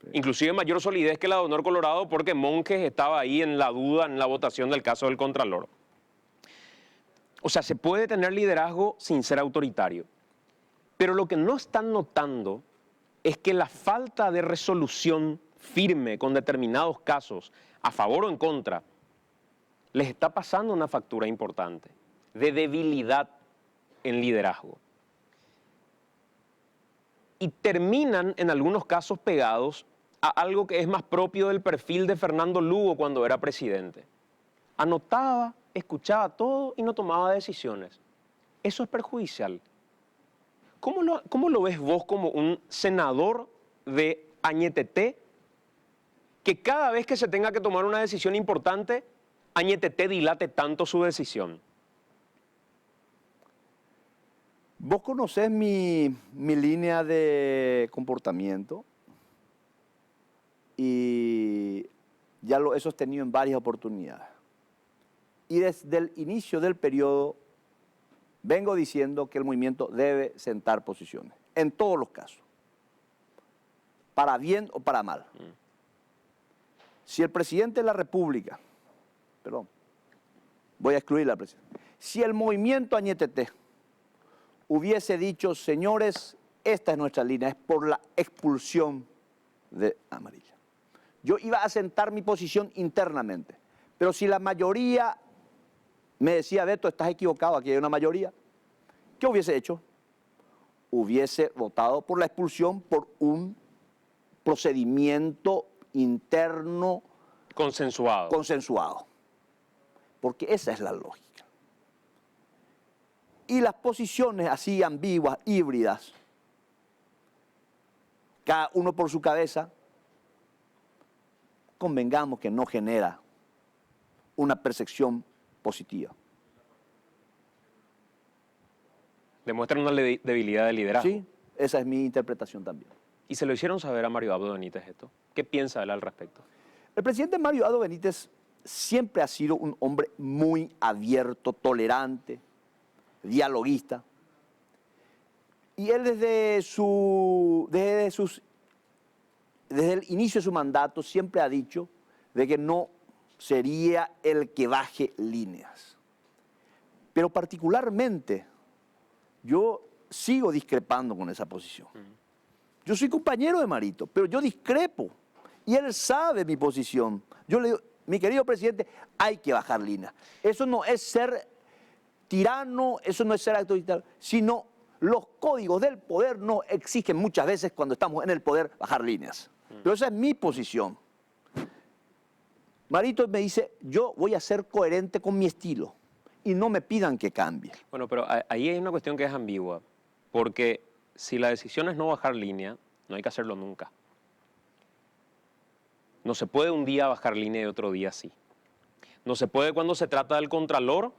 Sí. Inclusive mayor solidez que la de Honor Colorado porque Monjes estaba ahí en la duda en la votación del caso del Contralor. O sea, se puede tener liderazgo sin ser autoritario. Pero lo que no están notando es que la falta de resolución firme con determinados casos, a favor o en contra, les está pasando una factura importante de debilidad en liderazgo. Y terminan en algunos casos pegados a algo que es más propio del perfil de Fernando Lugo cuando era presidente. Anotaba, escuchaba todo y no tomaba decisiones. Eso es perjudicial. ¿Cómo lo ves vos como un senador de Añeteté que cada vez que se tenga que tomar una decisión importante, Añeteté dilate tanto su decisión? Vos conocés mi línea de comportamiento y ya lo he sostenido en varias oportunidades. Y desde el inicio del periodo vengo diciendo que el movimiento debe sentar posiciones, en todos los casos, para bien o para mal. Si el presidente de la República, voy a excluir al presidente, si el movimiento Añeteté hubiese dicho, señores, esta es nuestra línea, es por la expulsión de Amarilla, yo iba a sentar mi posición internamente, pero si la mayoría me decía, Beto, estás equivocado, aquí hay una mayoría, ¿qué hubiese hecho? Hubiese votado por la expulsión por un procedimiento interno consensuado. Porque esa es la lógica. Y las posiciones así ambiguas, híbridas, cada uno por su cabeza, convengamos que no genera una percepción positiva. Demuestran una debilidad de liderazgo. Sí, esa es mi interpretación también. ¿Y se lo hicieron saber a Mario Abdo Benítez esto? ¿Qué piensa él al respecto? El presidente Mario Abdo Benítez siempre ha sido un hombre muy abierto, tolerante, dialoguista. Y él desde el inicio de su mandato siempre ha dicho de que no sería el que baje líneas. Pero particularmente yo sigo discrepando con esa posición. Yo soy compañero de Marito, pero yo discrepo. Y él sabe mi posición. Yo le digo, mi querido presidente, hay que bajar líneas. Eso no es ser tirano, eso no es ser autoritario, sino los códigos del poder nos exigen muchas veces cuando estamos en el poder bajar líneas. Pero esa es mi posición. Marito me dice, yo voy a ser coherente con mi estilo y no me pidan que cambie. Bueno, pero ahí hay una cuestión que es ambigua, porque si la decisión es no bajar línea, no hay que hacerlo nunca. No se puede un día bajar línea y otro día sí. No se puede cuando se trata del contralor,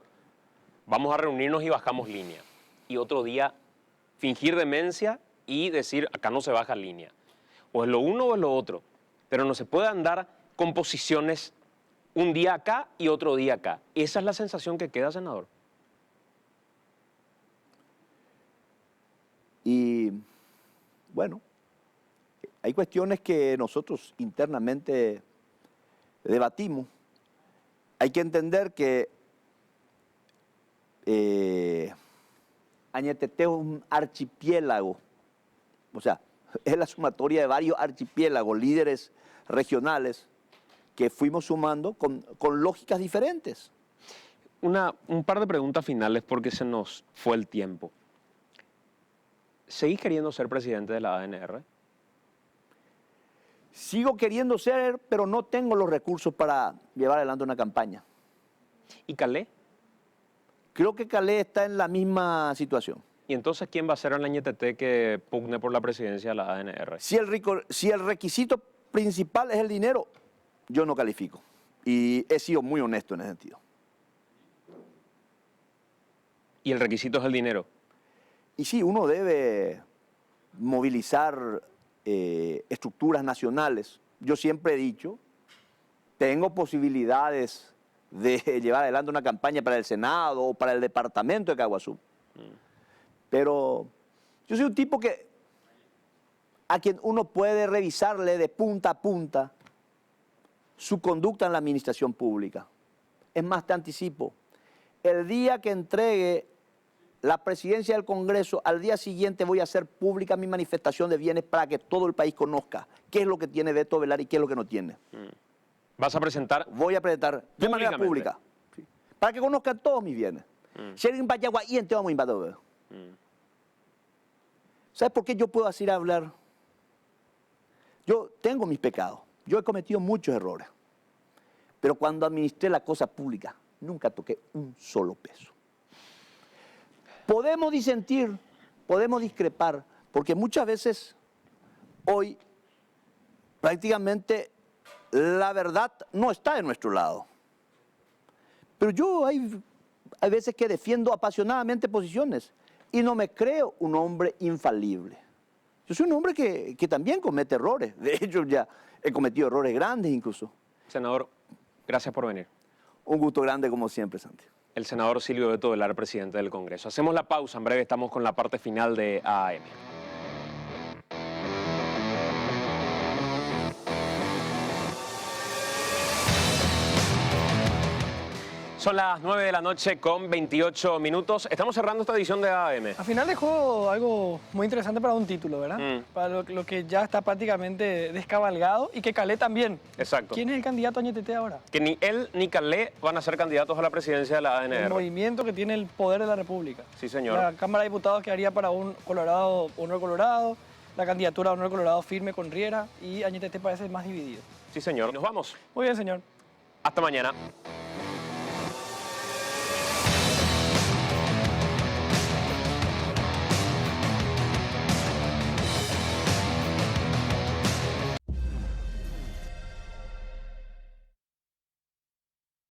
vamos a reunirnos y bajamos línea. Y otro día fingir demencia y decir, acá no se baja línea. O es lo uno o es lo otro. Pero no se puede andar con posiciones un día acá y otro día acá. Esa es la sensación que queda, senador. Y bueno, hay cuestiones que nosotros internamente debatimos. Hay que entender que Añeteté es un archipiélago, o sea, es la sumatoria de varios archipiélagos, líderes regionales que fuimos sumando con lógicas diferentes. Un par de preguntas finales porque se nos fue el tiempo. ¿Seguís queriendo ser presidente de la ANR? Sigo queriendo ser, pero no tengo los recursos para llevar adelante una campaña. ¿Y Calé? Creo que Calé está en la misma situación. ¿Y entonces quién va a ser el Añeteté que pugne por la presidencia de la ANR? Si el requisito principal es el dinero, yo no califico. Y he sido muy honesto en ese sentido. ¿Y el requisito es el dinero? Y sí, uno debe movilizar estructuras nacionales. Yo siempre he dicho, tengo posibilidades de llevar adelante una campaña para el Senado o para el departamento de Caguazú. Pero yo soy un tipo a quien uno puede revisarle de punta a punta su conducta en la administración pública. Es más, te anticipo, el día que entregue la presidencia del Congreso, al día siguiente voy a hacer pública mi manifestación de bienes para que todo el país conozca qué es lo que tiene Beto Velar y qué es lo que no tiene. ¿Vas a presentar? Voy a presentar de manera pública, ¿sí? Para que conozcan todos mis bienes. Si alguien va a y te vamos a invadir. ¿Sabes por qué yo puedo así hablar? Yo tengo mis pecados, yo he cometido muchos errores, pero cuando administré la cosa pública, nunca toqué un solo peso. Podemos disentir, podemos discrepar, porque muchas veces hoy prácticamente la verdad no está de nuestro lado. Pero yo hay veces que defiendo apasionadamente posiciones y no me creo un hombre infalible. Yo soy un hombre que también comete errores. De hecho, ya he cometido errores grandes incluso. Senador, gracias por venir. Un gusto grande como siempre, Santi. El senador Silvio Beto Velar, presidente del Congreso. Hacemos la pausa, en breve estamos con la parte final de AM. Son las 9 de la noche con 28 minutos. Estamos cerrando esta edición de AM. Al final dejó algo muy interesante para un título, ¿verdad? Para lo que ya está prácticamente descabalgado y que Calé también. Exacto. ¿Quién es el candidato a Añeteté ahora? Que ni él ni Calé van a ser candidatos a la presidencia de la ANR. El movimiento que tiene el poder de la República. Sí, señor. La Cámara de Diputados quedaría para un Colorado, honor Colorado, la candidatura de honor Colorado firme con Riera y Añeteté parece más dividido. Sí, señor. Nos vamos. Muy bien, señor. Hasta mañana.